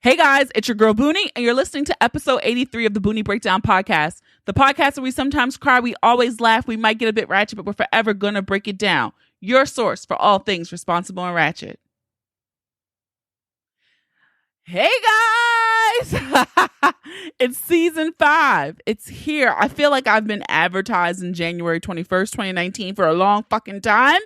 Hey guys, it's your girl Boonie, and you're listening to episode 83 of the Boonie Breakdown podcast. The podcast where we sometimes cry, we always laugh, we might get a bit ratchet, but we're forever gonna break it down. Your source for all things responsible and ratchet. Hey guys! It's season 5. It's here. I feel like I've been advertising January 21st, 2019 for a long fucking time.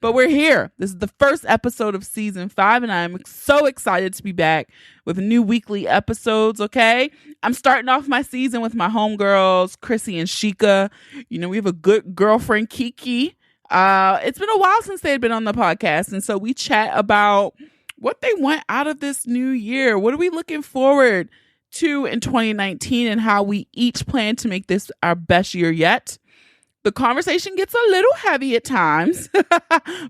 But we're here. This is the first episode of season 5, and I'm so excited to be back with new weekly episodes, okay? I'm starting off my season with my homegirls, Chrissy and Shika. You know, we have a good girlfriend, Kiki. It's been a while since they had been on the podcast, and so we chat about what they want out of this new year. What are we looking forward to in 2019 and how we each plan to make this our best year yet. The conversation gets a little heavy at times,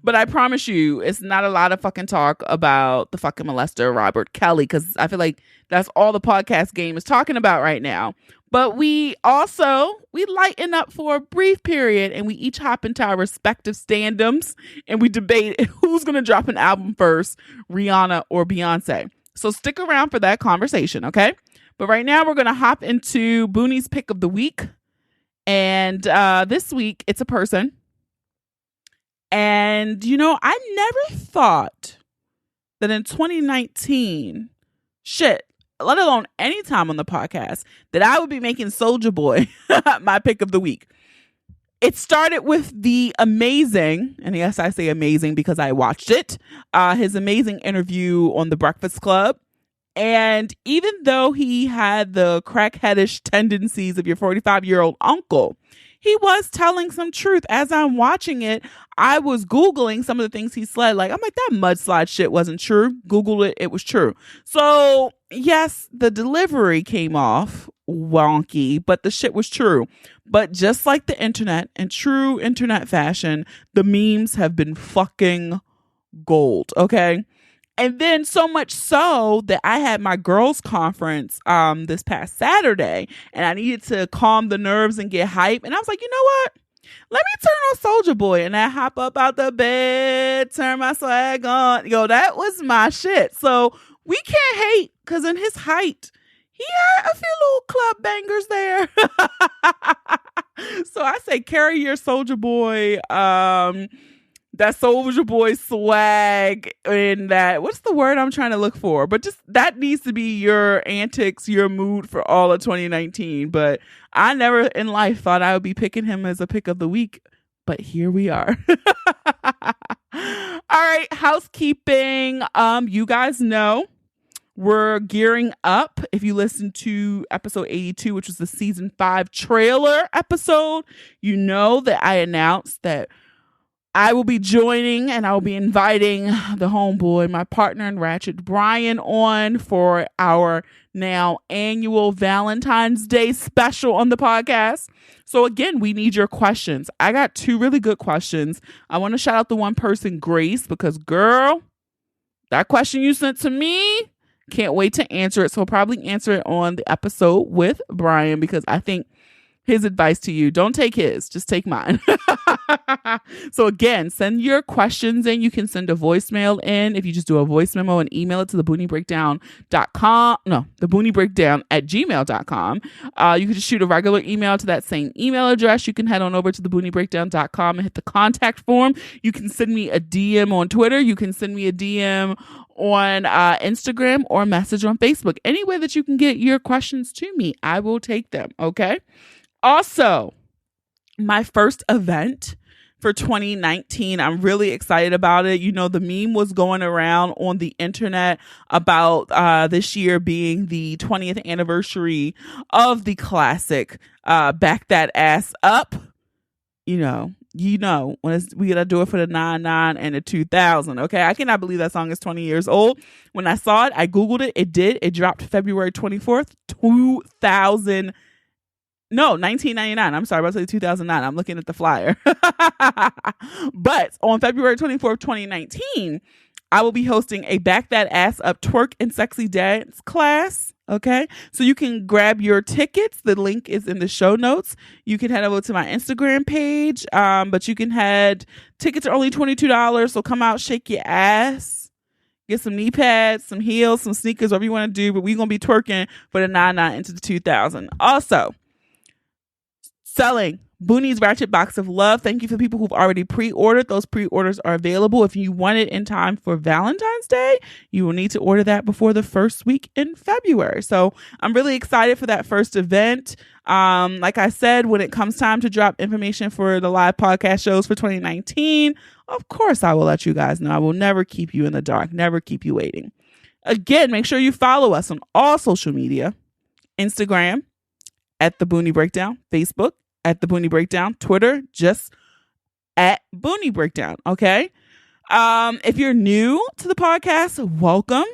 but I promise you, it's not a lot of fucking talk about the fucking molester, Robert Kelly, because I feel like that's all the podcast game is talking about right now. But we lighten up for a brief period, and we each hop into our respective stand-ups, and we debate who's going to drop an album first, Rihanna or Beyonce. So stick around for that conversation, okay? But right now, we're going to hop into Boonie's Pick of the Week. And this week, it's a person. And, you know, I never thought that in 2019, let alone any time on the podcast, that I would be making Soulja Boy my pick of the week. It started with the amazing, and yes, I say amazing because I watched it, his amazing interview on The Breakfast Club. And even though he had the crackheadish tendencies of your 45-year-old uncle, he was telling some truth. As I'm watching it, I was Googling some of the things he said. Like, I'm like, that mudslide shit wasn't true. Google it. It was true. So, yes, the delivery came off wonky, but the shit was true. But just like the internet, in true internet fashion, the memes have been fucking gold, okay? And then so much so that I had my girls' conference this past Saturday, and I needed to calm the nerves and get hype. And I was like, you know what? Let me turn on Soulja Boy. And I hop up out the bed, turn my swag on. Yo, that was my shit. So we can't hate, because in his height, he had a few little club bangers there. So I say carry your Soulja Boy that Soulja Boy swag and that, what's the word I'm trying to look for? But just that needs to be your antics, your mood for all of 2019. But I never in life thought I would be picking him as a pick of the week. But here we are. All right, housekeeping. You guys know we're gearing up. If you listen to episode 82, which was the season 5 trailer episode, you know that I announced that I will be joining and I will be inviting the homeboy, my partner in Ratchet, Brian, on for our now annual Valentine's Day special on the podcast. So again, we need your questions. I got 2 really good questions. I want to shout out the one person, Grace, because girl, that question you sent to me, can't wait to answer it. So I'll probably answer it on the episode with Brian, because I think his advice to you, don't take his, just take mine. So again, send your questions in. You can send a voicemail in. If you just do a voice memo and email it to theboonieBreakdown.com. No, theboonieBreakdown@gmail.com. You can just shoot a regular email to that same email address. You can head on over to theboonieBreakdown.com and hit the contact form. You can send me a DM on Twitter. You can send me a DM on Instagram or message on Facebook. Any way that you can get your questions to me, I will take them. Okay. Also, my first event for 2019, I'm really excited about it. You know, the meme was going around on the internet about this year being the 20th anniversary of the classic Back That Ass Up. You know, when we gotta do it for the 99 and the 2000. Okay, I cannot believe that song is 20 years old. When I saw it, I Googled it. It dropped February 24th, 2000. No, 1999. I'm sorry, I was about to say 2009. I'm looking at the flyer. But on February 24th, 2019, I will be hosting a Back That Ass Up Twerk and Sexy Dance class. Okay, so you can grab your tickets. The link is in the show notes. You can head over to my Instagram page, but you can tickets are only $22. So come out, shake your ass, Get some knee pads, some heels, some sneakers, whatever you want to do. But we're going to be twerking for the 99 into the 2000. Also, selling Boonie's Ratchet Box of Love. Thank you for the people who've already pre-ordered. Those pre-orders are available. If you want it in time for Valentine's Day, you will need to order that before the first week in February. So I'm really excited for that first event. Like I said, when it comes time to drop information for the live podcast shows for 2019, of course I will let you guys know. I will never keep you in the dark, never keep you waiting. Again, make sure you follow us on all social media. Instagram, at The Boonie Breakdown, Facebook, at The Boonie Breakdown, Twitter, just at Boonie Breakdown, okay? If you're new to the podcast, welcome.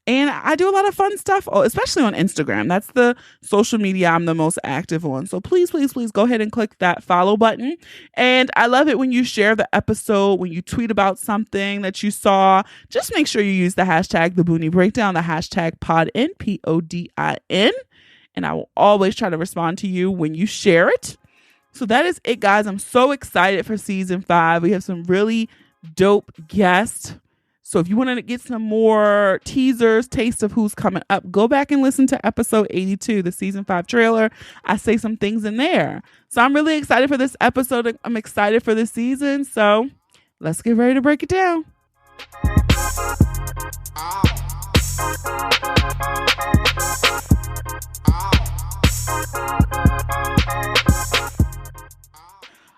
And I do a lot of fun stuff, especially on Instagram. That's the social media I'm the most active on. So please, please, please go ahead and click that follow button. And I love it when you share the episode, when you tweet about something that you saw. Just make sure you use the hashtag The Boonie Breakdown, the hashtag PODIN, PODIN. And I will always try to respond to you when you share it. So that is it, guys. I'm so excited for season 5. We have some really dope guests. So if you want to get some more teasers, taste of who's coming up, go back and listen to episode 82, the season 5 trailer. I say some things in there. So I'm really excited for this episode. I'm excited for this season. So let's get ready to break it down.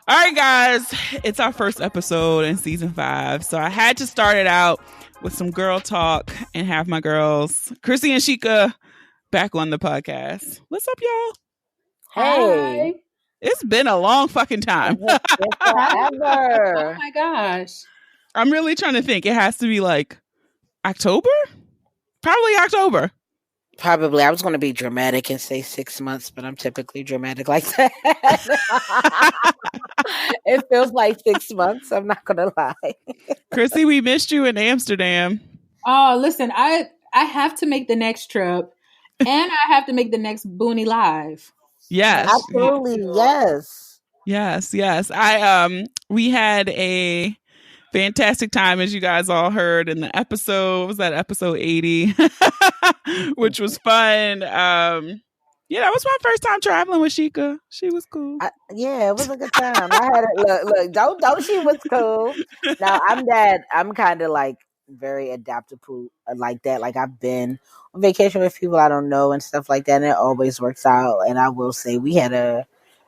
All right, guys, it's our first episode in season 5. So I had to start it out with some girl talk and have my girls, Chrissy and Shika, back on the podcast. What's up, y'all? Hey. Hi. It's been a long fucking time. Forever. Oh my gosh. I'm really trying to think. It has to be like October? Probably October. Probably. I was going to be dramatic and say 6 months, but I'm typically dramatic like that. It feels like 6 months. I'm not going to lie. Chrissy, we missed you in Amsterdam. Oh, listen, I have to make the next trip and I have to make the next Boonie Live. Yes. Absolutely. Yes. Yes. We had a fantastic time, as you guys all heard in the episode. Was that episode 80? Which was fun. Yeah, that was my first time traveling with Shika. She was cool. Yeah, it was a good time. I had it. Look, don't she was cool. Now I'm kind of like very adaptable like that. Like I've been on vacation with people I don't know and stuff like that, and it always works out. And I will say we had a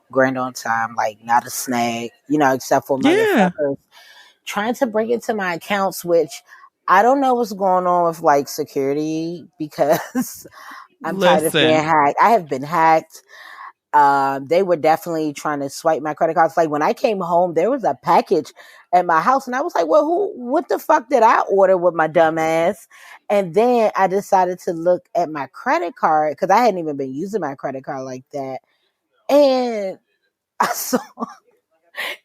grand on time, like not a snag, except for motherfuckers trying to break into my accounts, which I don't know what's going on with like security because I'm tired of being hacked. I have been hacked. They were definitely trying to swipe my credit cards. Like when I came home, there was a package at my house, and I was like, "Well, what the fuck did I order with my dumb ass?" And then I decided to look at my credit card because I hadn't even been using my credit card like that, and I saw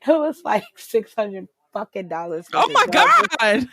it was like $600 fucking dollars. Oh my god!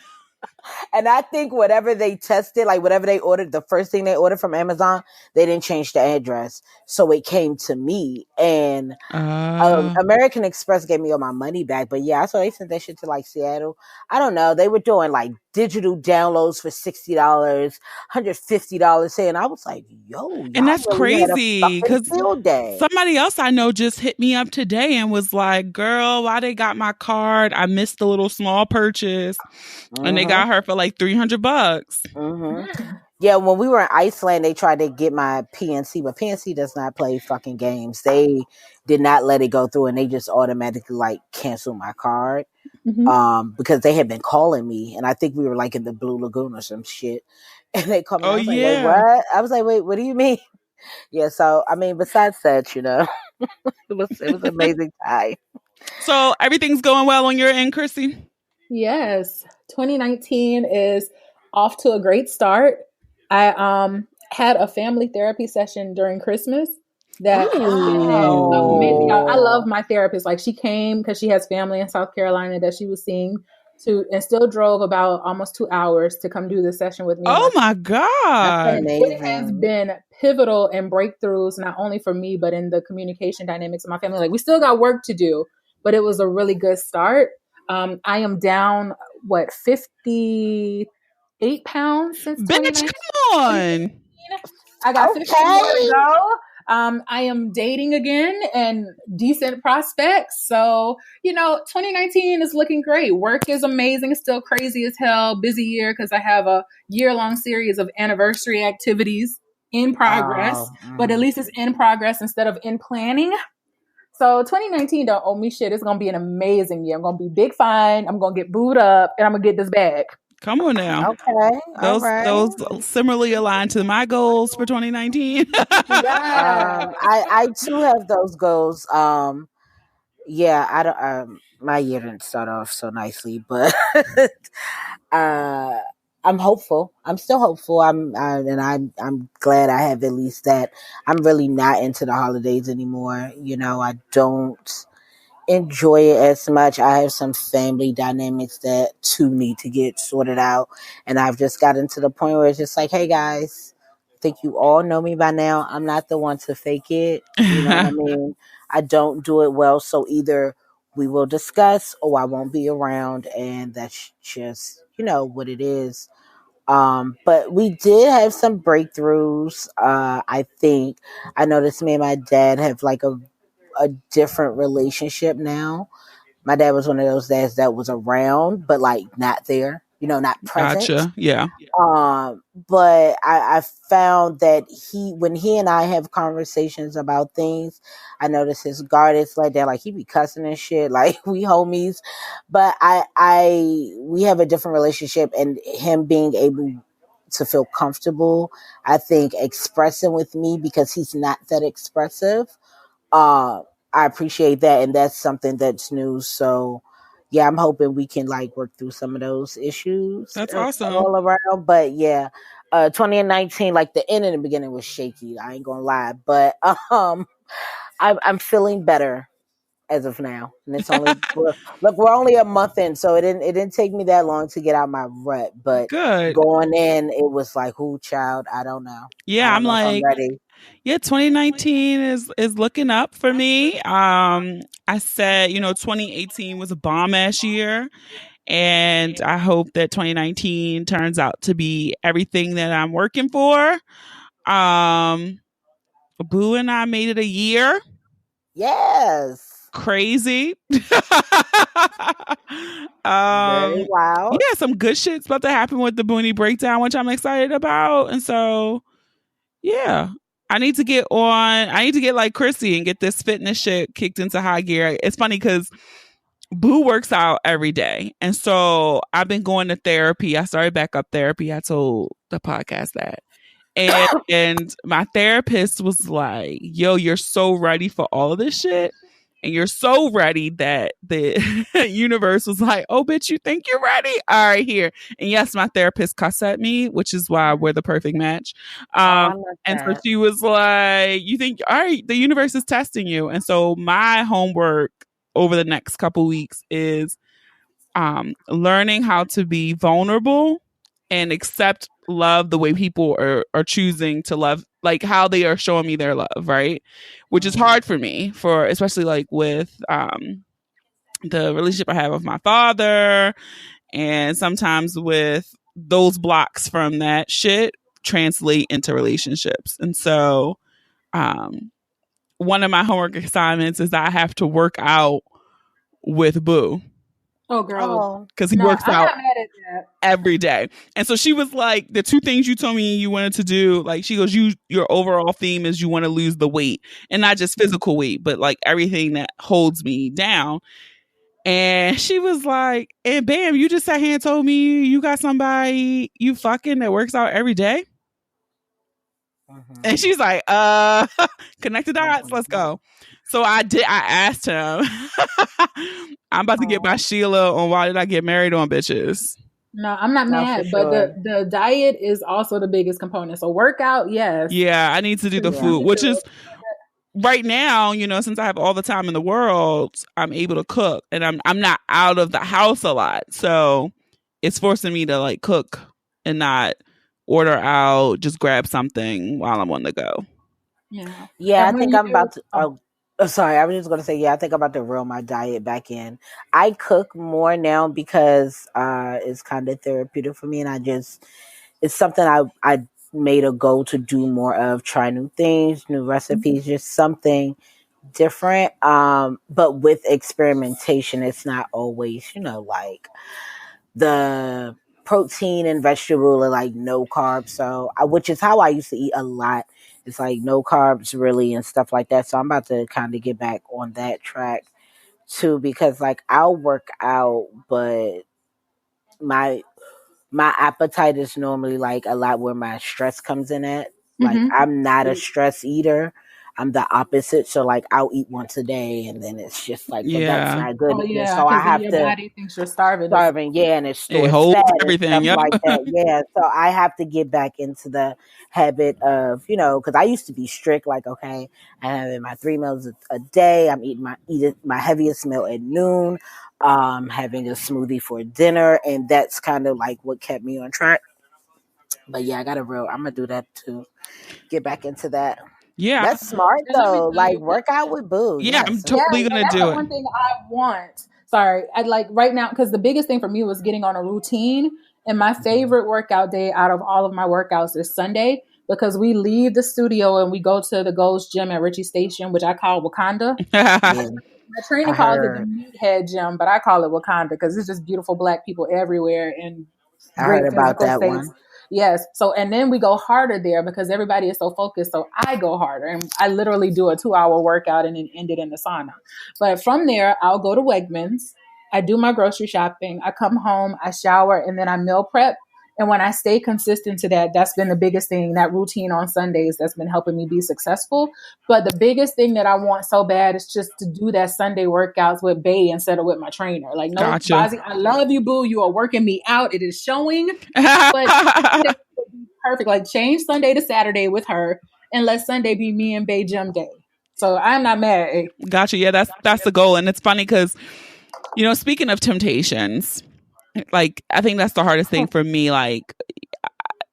And I think whatever they tested, like whatever they ordered, the first thing they ordered from Amazon, they didn't change the address. So it came to me. And American Express gave me all my money back. But yeah, so they sent that shit to like Seattle. I don't know. They were doing like digital downloads for $60, $150. And I was like, yo. And that's crazy. Because somebody else I know just hit me up today and was like, girl, why they got my card? I missed the little small purchase. Mm-hmm. And they got her for like $300. Mm-hmm. Yeah, when we were in Iceland, they tried to get my PNC, but PNC does not play fucking games. They did not let it go through, and they just automatically like canceled my card. Mm-hmm. Because they had been calling me, and I think we were like in the Blue Lagoon or some shit. And they called me. I was like, wait, what? I was like, wait, what do you mean? Yeah, so I mean, besides that, it was an amazing time. So everything's going well on your end, Chrissy? Yes, 2019 is off to a great start. I had a family therapy session during Christmas that amazing. I love my therapist. Like she came because she has family in South Carolina that she was seeing and still drove about almost 2 hours to come do this session with me. Oh my God. It has been pivotal and breakthroughs, not only for me, but in the communication dynamics of my family. Like we still got work to do, but it was a really good start. I am down 53 8 pounds since Bitch, 2019. come on. I got 15 more to Okay. go. I am dating again and decent prospects. So, 2019 is looking great. Work is amazing, still crazy as hell. Busy year because I have a year-long series of anniversary activities in progress, but at least it's in progress instead of in planning. So 2019 don't owe me shit. It's going to be an amazing year. I'm going to be big fine. I'm going to get booed up and I'm going to get this bag. Come on now. Okay. All Those right. similarly aligned to my goals for 2019. Yeah. I too have those goals. Yeah, I don't. My year didn't start off so nicely, but uh, I'm hopeful. I'm still hopeful. I'm glad I have at least that. I'm really not into the holidays anymore. I don't enjoy it as much. I have some family dynamics that too need to get sorted out. And I've just gotten to the point where it's just like, hey guys, I think you all know me by now. I'm not the one to fake it. You know what I mean? I don't do it well. So either we will discuss or I won't be around. And that's just, what it is. But we did have some breakthroughs. I think I noticed me and my dad have like a different relationship now. My dad was one of those dads that was around, but like not there, not present. Gotcha. Yeah. But I found that when he and I have conversations about things, I notice his guard is like that, like he be cussing and shit, like we homies. But we have a different relationship, and him being able to feel comfortable, I think, expressing with me because he's not that expressive. uh I appreciate that, and that's something that's new. So yeah, I'm hoping we can like work through some of those issues That's awesome. all around. But yeah, 2019, like the end and the beginning was shaky. I ain't gonna lie, but I'm feeling better as of now, and it's only look, we're only a month in, so it didn't take me that long to get out my rut. But Good. going in, it was like, who child? I don't know. I Yeah, don't I'm know if I'm like, ready. yeah, 2019 is looking up for me. I said, 2018 was a bomb ass year, and I hope that 2019 turns out to be everything that I'm working for. Um, Boo and I made it a year. Yes. Crazy. Very wild. Yeah, some good shit's about to happen with the Boonie breakdown, which I'm excited about. And so, yeah, I need to get like Chrissy and get this fitness shit kicked into high gear. It's funny because Boo works out every day. And so I've been going to therapy. I started back up therapy. I told the podcast that. And my therapist was like, yo, you're so ready for all of this shit. And you're so ready that the universe was like, oh, bitch, you think you're ready? All right, here. And yes, my therapist cussed at me, which is why we're the perfect match. I love And so that. she was like, you think, all right, the universe is testing you. And so my homework over the next couple weeks is learning how to be vulnerable and accept love the way people are choosing to love, like how they are showing me their love, right? Which is hard for me, for especially like with the relationship I have with my father, and sometimes with those blocks from that shit translate into relationships. And so one of my homework assignments is that I have to work out with Boo. Oh, girl. Oh, Because he No, works I'm out not mad at that. every day. And so she was like, the two things you told me you wanted to do, like she goes, your overall theme is you want to lose the weight, and not just physical weight, but like everything that holds me down. And she was like, and bam, you just sat here and told me you got somebody you fucking that works out every day. And she's like, connect the dots, let's go. So I asked him, I'm about to get my Sheila on why did I get married on bitches. No, I'm not No, mad, for but sure. the diet is also the biggest component. So workout, yes. Yeah, I need to do the food, which is right now, since I have all the time in the world, I'm able to cook, and I'm not out of the house a lot. So it's forcing me to like cook and not order out, just grab something while I'm on the go. Yeah. Yeah, I And when think you I'm about to. Oh, Sorry, I was just gonna say, yeah, I think I'm about to reel my diet back in. I cook more now because it's kind of therapeutic for me, and it's something I made a goal to do more of, try new things, new recipes, just something different. But with experimentation, it's not always, like the protein and vegetable are like no carbs. So, which is how I used to eat a lot. It's like no carbs really and stuff like that. So I'm about to kind of get back on that track too, because like I'll work out, but my my appetite is normally like a lot where my stress comes in at. Like Mm-hmm. I'm not a stress eater. I'm the opposite. So like I'll eat once a day and then it's just like, well, that's Yeah. not good Oh either. yeah, So I because then have your to body thinks you're starving. starving, yeah, and it It stores fat holds and everything. stuff Yep. like that. Yeah. So I have to get back into the habit of, because I used to be strict, like, okay, I'm having my 3 meals a day. I'm eating my heaviest meal at noon, having a smoothie for dinner, and that's kind of like what kept me on track. But yeah, I'm gonna do that too. Get back into that. Yeah. That's smart And let me though. tell Like you, work out with boo. Yeah, Yes. I'm That's yes, totally and gonna that's do the it. one thing I want. Sorry, I'd like right now because the biggest thing for me was getting on a routine. And my Mhm. favorite workout day out of all of my workouts is Sunday because we leave the studio and we go to the Gold's Gym at Ritchie Station, which I call Wakanda. Yeah, My trainer I calls it the heard. Meathead Gym, but I call it Wakanda because it's just beautiful black people everywhere and I heard great about physical that states. one. Yes. So, and then we go harder there because everybody is so focused. So I go harder and I literally do a 2 hour workout and then end it in the sauna. But from there, I'll go to Wegmans. I do my grocery shopping. I come home, I shower, and then I meal prep. And when I stay consistent to that, that's been the biggest thing, that routine on Sundays that's been helping me be successful. But the biggest thing that I want so bad is just to do that Sunday workouts with Bay instead of with my trainer. Like, no, Gotcha. Bozzy, I love you, boo. You are working me out. It is showing. But Sunday would be perfect. Like, change Sunday to Saturday with her and let Sunday be me and Bay Gym day. So I'm not mad. Eh? Gotcha. Yeah, that's the goal. And it's funny because, speaking of temptations, like I think that's the hardest thing for me, like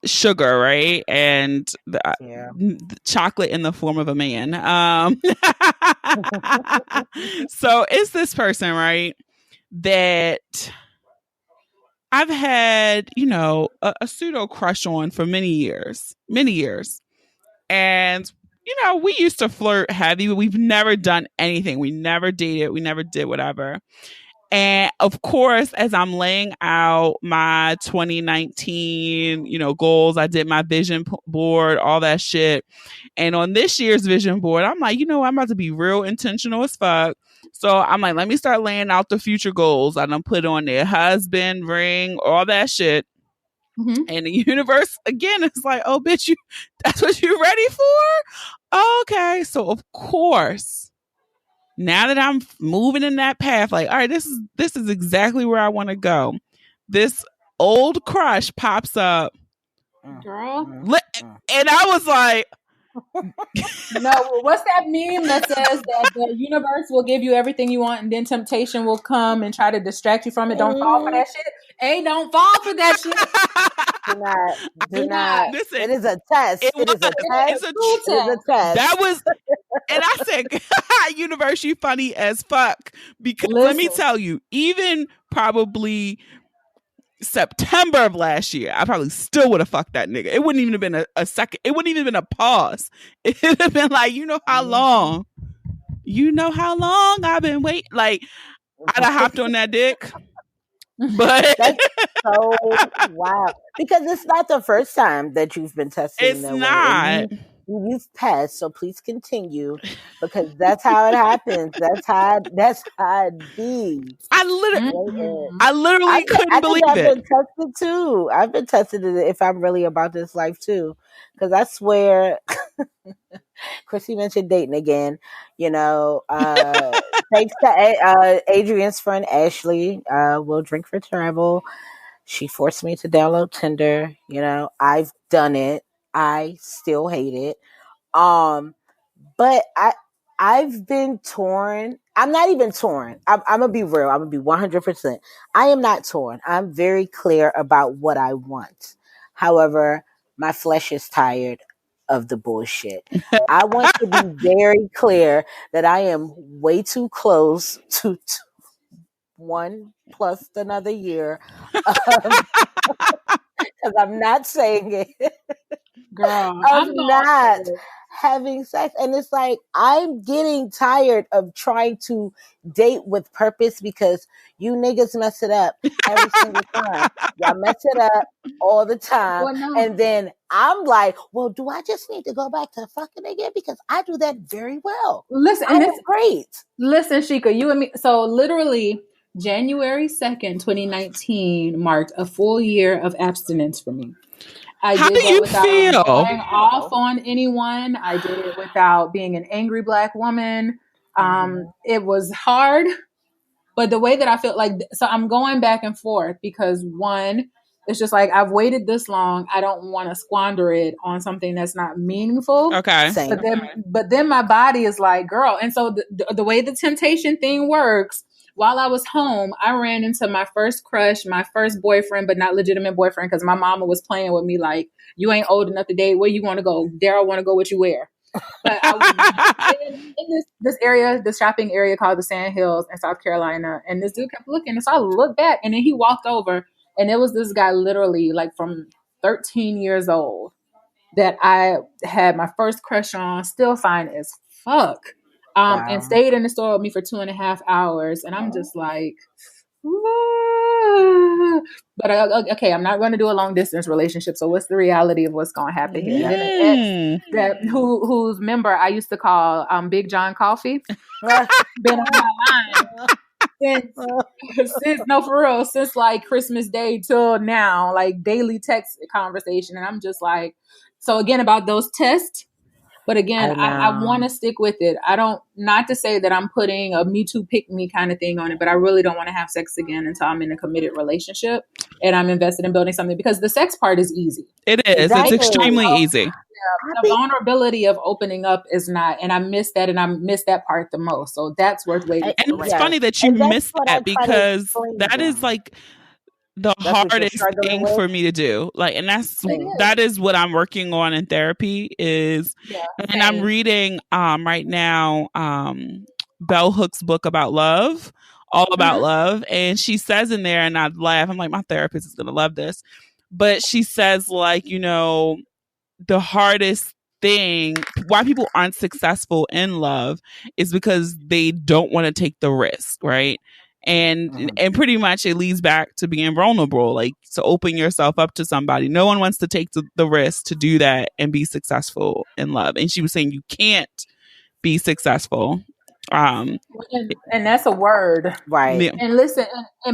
sugar, right? And Yeah. the chocolate in the form of a man. So it's this person, right? That I've had, a pseudo crush on for many years, many years. And, we used to flirt heavy, but we've never done anything. We never dated. We never did whatever. And of course, as I'm laying out my 2019, goals, I did my vision board, all that shit. And on this year's vision board, I'm like, I'm about to be real intentional as fuck. So I'm like, let me start laying out the future goals. I done put on their husband, ring, all that shit. Mm-hmm. And the universe again is like, oh bitch, that's what you ready for? Okay. So of course, now that I'm moving in that path, like, all right, this is exactly where I want to go. This old crush pops up. Girl. And I was like, No, what's that meme that says that the universe will give you everything you want and then temptation will come and try to distract you from it? Don't fall for that shit. Hey, don't fall for that shit. Do not, Do do not. not. listen, It is a test. it It is a was. test. It's a School It is a test. test. that was, and I said, universe, you funny as fuck. Because let me Listen. tell you, even probably September of last year, I probably still would have fucked that nigga. It wouldn't even have been a second. It wouldn't even have been a pause. It would have been like, how long? You know how long I've been waiting? Like, I'd have hopped on that dick. But That's so wow. Because it's not the first time that you've been tested in it's that way. And not. you've passed, so please continue. Because that's how it happens. That's how it be. I literally, Mm-mm. I literally couldn't I think believe I've it. been tested too. I've been tested if I'm really about this life too. Because I swear, Chrissy mentioned dating again. Thanks to Adrian's friend Ashley, will drink for travel. She forced me to download Tinder. I've done it. I still hate it. Um, but I've been torn. I'm not even torn. I'm gonna be real. I'm gonna be 100%. I am not torn. I'm very clear about what I want. However, my flesh is tired of the bullshit. I want to be very clear that I am way too close to 1 plus another year. Because I'm not saying it. Girl, I'm not having sex. And it's like, I'm getting tired of trying to date with purpose because you niggas mess it up every single time. Y'all mess it up all the time. Well, no. And then I'm like, well, do I just need to go back to fucking again? Because I do that very well. Listen, and it's great. Listen, Shika, you and me. So literally January 2nd, 2019 marked a full year of abstinence for me. I How did do that you without feel? going off on anyone. I did it without being an angry Black woman. It was hard, but the way that I feel like, so I'm going back and forth because one, it's just like, I've waited this long. I don't want to squander it on something that's not meaningful. Okay. Same. But then my body is like, girl. And so the way the temptation thing works, while I was home, I ran into my first crush, my first boyfriend, but not legitimate boyfriend, because my mama was playing with me like, you ain't old enough to date. Where you want to go? Daryl want to go what you wear. But I was in this area, this shopping area called the Sand Hills in South Carolina. And this dude kept looking. And so I looked back and then he walked over. And it was this guy literally like from 13 years old that I had my first crush on, still fine as fuck. Wow. And stayed in the store with me for 2.5 hours. And I'm just like, ooh. But okay, I'm not going to do a long distance relationship. So what's the reality of what's going to happen here? And then an ex that whose member I used to call Big John Coffee been on my line since no, for real, since like Christmas Day till now, like daily text conversation. And I'm just like, so again, about those tests. But again, I want to stick with it. I don't, not to say that I'm putting a me too pick me kind of thing on it, but I really don't want to have sex again until I'm in a committed relationship and I'm invested in building something, because the sex part is easy. It is. Exactly. It's extremely easy. Yeah, the vulnerability of opening up is not, and I miss that, and I miss that part the most. So that's worth waiting. And it's funny that you missed that, because that is like the hardest thing for me to do. Like, and that is what I'm working on in therapy is, and I'm reading right now Bell Hook's book about love, all about love. And she says in there, and I laugh, I'm like, my therapist is going to love this. But she says, like, you know, the hardest thing why people aren't successful in love is because they don't want to take the risk, right? And pretty much it leads back to being vulnerable, like to open yourself up to somebody. No one wants to take the risk to do that and be successful in love. And she was saying you can't be successful. And that's a word, right? Yeah. And listen,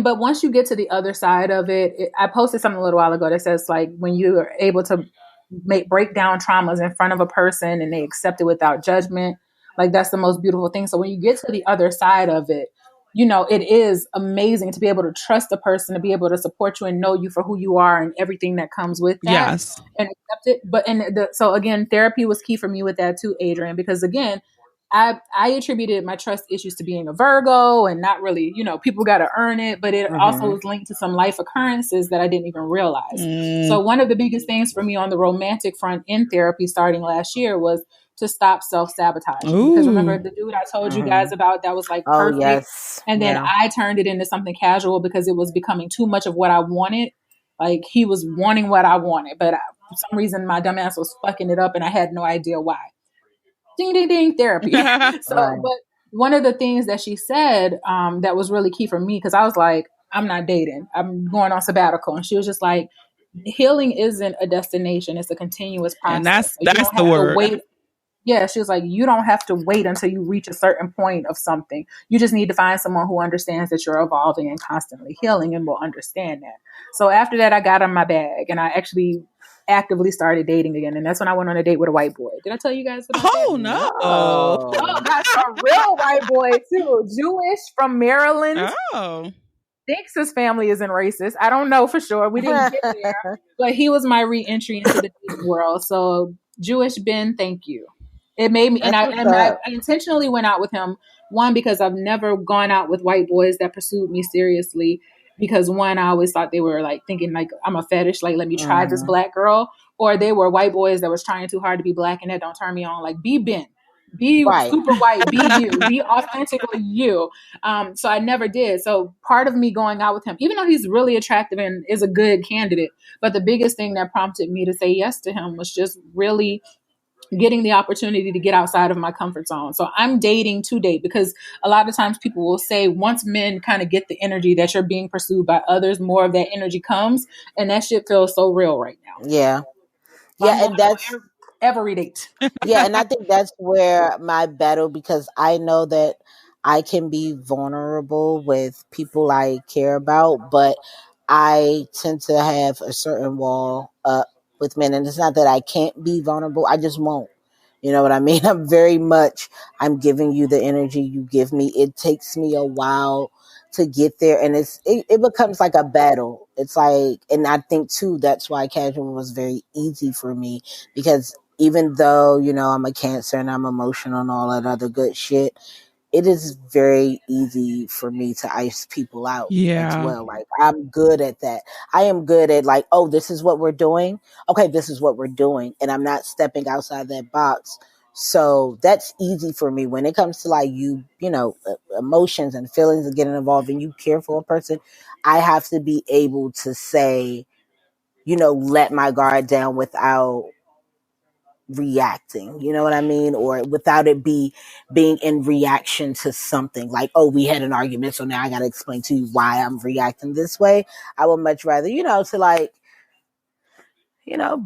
but once you get to the other side of it, I posted something a little while ago that says, like, when you are able to break down traumas in front of a person and they accept it without judgment, like that's the most beautiful thing. So when you get to the other side of it, you know, it is amazing to be able to trust a person, to be able to support you and know you for who you are and everything that comes with that. Yes. And accept it. But so again, therapy was key for me with that too, Adrian, because again, I attributed my trust issues to being a Virgo and not really, you know, people got to earn it, but it also was linked to some life occurrences that I didn't even realize. So one of the biggest things for me on the romantic front in therapy starting last year was to stop self-sabotaging. Because remember the dude I told you guys about that was like perfect. Yes. And then I turned it into something casual because it was becoming too much of what I wanted. Like he was wanting what I wanted, but for some reason my dumbass was fucking it up and I had no idea why. Ding, ding, ding, therapy. But one of the things that she said that was really key for me, because I was like, I'm not dating. I'm going on sabbatical. And she was just like, healing isn't a destination. It's a continuous process. And that's the word. Wait. Yeah, she was like, you don't have to wait until you reach a certain point of something. You just need to find someone who understands that you're evolving and constantly healing and will understand that. So after that, I got on my bag and I actually actively started dating again. And that's when I went on a date with a white boy. Did I tell you guys about that? No. Oh, that's a real white boy too. Jewish from Maryland. Oh. Thinks his family isn't racist. I don't know for sure. We didn't get there. But he was my re-entry into the dating world. So Jewish Ben, thank you. It made me, and I intentionally went out with him. One, because I've never gone out with white boys that pursued me seriously. Because one, I always thought they were like thinking like I'm a fetish, like let me try this black girl. or they were white boys that was trying too hard to be black, and that don't turn me on. Like, be Ben. Be Right. super white, be you, be authentically you. So I never did. So part of me going out with him, even though he's really attractive and is a good candidate, but the biggest thing that prompted me to say yes to him was just really getting the opportunity to get outside of my comfort zone. So I'm dating to date, because a lot of times people will say once men kind of get the energy that you're being pursued by others, more of that energy comes, and that shit feels so real right now. Yeah. So Yeah, and that's every date. yeah, and I think that's where my battle, because I know that I can be vulnerable with people I care about, but I tend to have a certain wall up with men, and it's not that I can't be vulnerable, I just won't. You know what I mean? I'm giving you the energy you give me. It takes me a while to get there, and it becomes like a battle. It's like, and I think too that's why casual was very easy for me, because even though, I'm a Cancer and I'm emotional and all that other good shit, it is very easy for me to ice people out as well. Like, I'm good at that. I am good at, like, oh, this is what we're doing. Okay, this is what we're doing. And I'm not stepping outside that box. So that's easy for me. When it comes to, like, emotions and feelings and getting involved, and you care for a person, I have to be able to say, let my guard down without reacting, you know what I mean? Or without it being in reaction to something, like, oh, we had an argument, so now I got to explain to you why I'm reacting this way. I would much rather, to, like,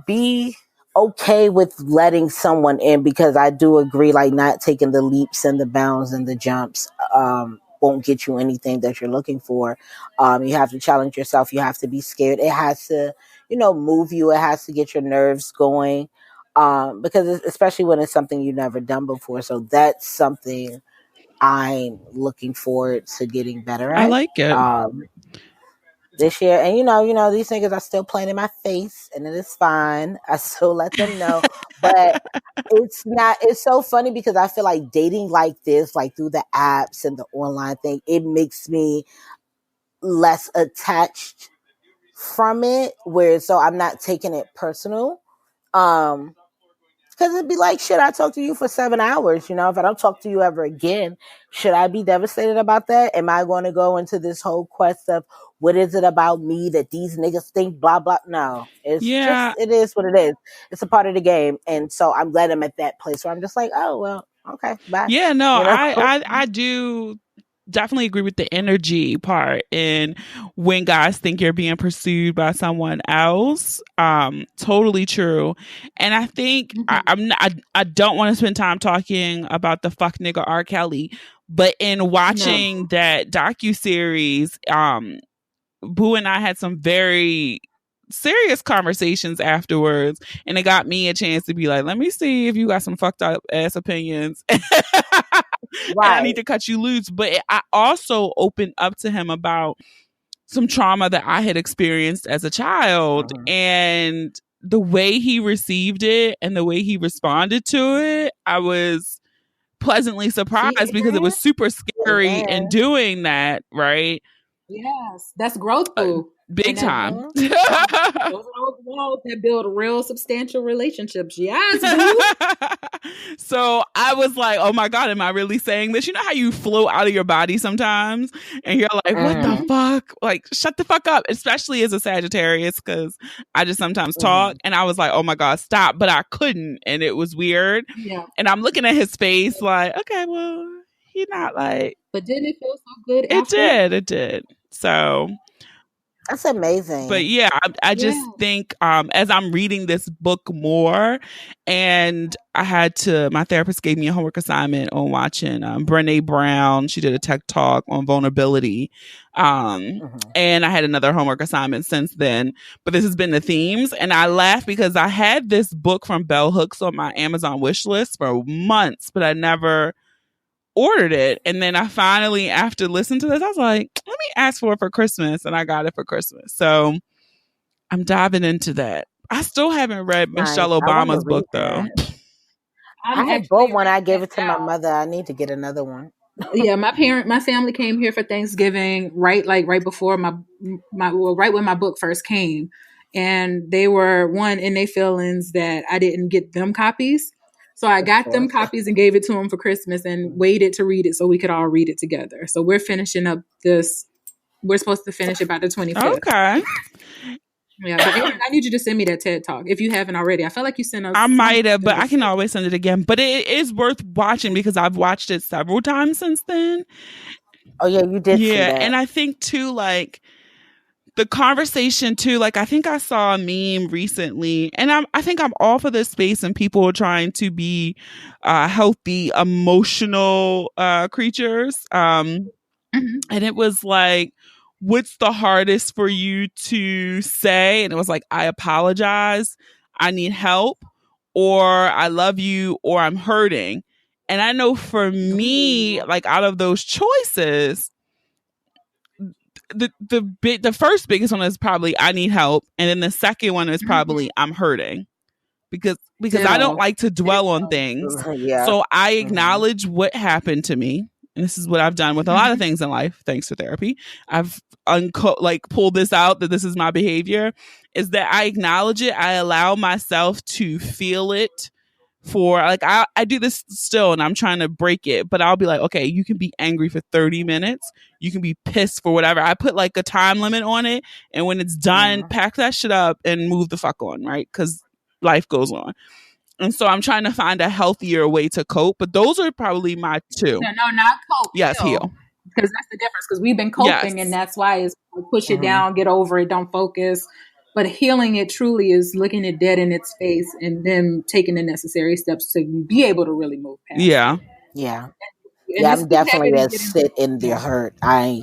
be okay with letting someone in, because I do agree, like, not taking the leaps and the bounds and the jumps won't get you anything that you're looking for. You have to challenge yourself. You have to be scared. It has to, move you. It has to get your nerves going. Because especially when it's something you've never done before. So that's something I'm looking forward to getting better at. I like it. This year. And these niggas are still playing in my face, and it is fine. I still let them know. But it's so funny, because I feel like dating like this, like through the apps and the online thing, it makes me less attached from it, so I'm not taking it personal. Because it'd be like, shit, I talked to you for 7 hours. If I don't talk to you ever again, should I be devastated about that? Am I going to go into this whole quest of, what is it about me that these niggas think, blah, blah? No, it is what it is. It's a part of the game. And so I'm glad I'm at that place where I'm just like, oh, well, okay, bye. Yeah, no, I do definitely agree with the energy part, and when guys think you're being pursued by someone else, totally true. And I think I don't want to spend time talking about the fuck nigga R. Kelly, but in watching that docuseries, Boo and I had some very serious conversations afterwards, and it got me a chance to be like, let me see if you got some fucked up ass opinions. Right. And I need to cut you loose. But I also opened up to him about some trauma that I had experienced as a child, and the way he received it and the way he responded to it, I was pleasantly surprised, because it was super scary in doing that, right? Yes, that's growth, Boo. Big time. Those are those walls that build real substantial relationships. Yes, Boo. So I was like, oh my God, am I really saying this? You know how you float out of your body sometimes, and you're like, what the fuck? Like, shut the fuck up, especially as a Sagittarius, because I just sometimes talk. And I was like, oh my God, stop. But I couldn't. And it was weird. Yeah. And I'm looking at his face like, okay, well, he's not like. But didn't it feel so good? It did. So that's amazing. But yeah, I just think as I'm reading this book more, and my therapist gave me a homework assignment on watching Brené Brown. She did a TED Talk on vulnerability. And I had another homework assignment since then. But this has been the themes. And I laugh because I had this book from Bell Hooks on my Amazon wish list for months, but I never ordered it. And then I finally, after listening to this, I was like, let me ask for it for Christmas, and I got it for Christmas. So I'm diving into that. I still haven't read Michelle Obama's book though. I had bought one. I gave it to my mother. I need to get another one. Yeah, my family came here for Thanksgiving, right before right when my book first came. and they were one in their feelings that I didn't get them copies. So I got them copies and gave it to them for Christmas and waited to read it so we could all read it together. So we're finishing up this. We're supposed to finish it by the 25th. Okay. Yeah, but Aaron, I need you to send me that TED Talk if you haven't already. I feel like you sent us. I might have, but I can always send it again. But it is worth watching because I've watched it several times since then. Oh yeah, you did. Yeah, and I think too, like the conversation too. Like I think I saw a meme recently, and I think I'm all for this space, and people are trying to be healthy, emotional creatures. And it was like, what's the hardest for you to say? And it was like, I apologize, I need help, or I love you, or I'm hurting. And I know for me, like out of those choices, the first biggest one is probably I need help, and then the second one is probably I'm hurting. Because I don't like to dwell on things. So I acknowledge what happened to me. And this is what I've done with a lot of things in life, thanks to therapy. I've pulled this out that this is my behavior, is that I acknowledge it. I allow myself to feel it for like, I do this still and I'm trying to break it, but I'll be like, okay, you can be angry for 30 minutes. You can be pissed for whatever. I put like a time limit on it. And when it's done, pack that shit up and move the fuck on, right? Because life goes on. And so I'm trying to find a healthier way to cope. But those are probably my two. No, not cope. Yes, heal. Because that's the difference. Because we've been coping, and that's why it's push it down, get over it, don't focus. But healing it truly is looking it dead in its face and then taking the necessary steps to be able to really move past. Yeah. I'm definitely a sit in the hurt. I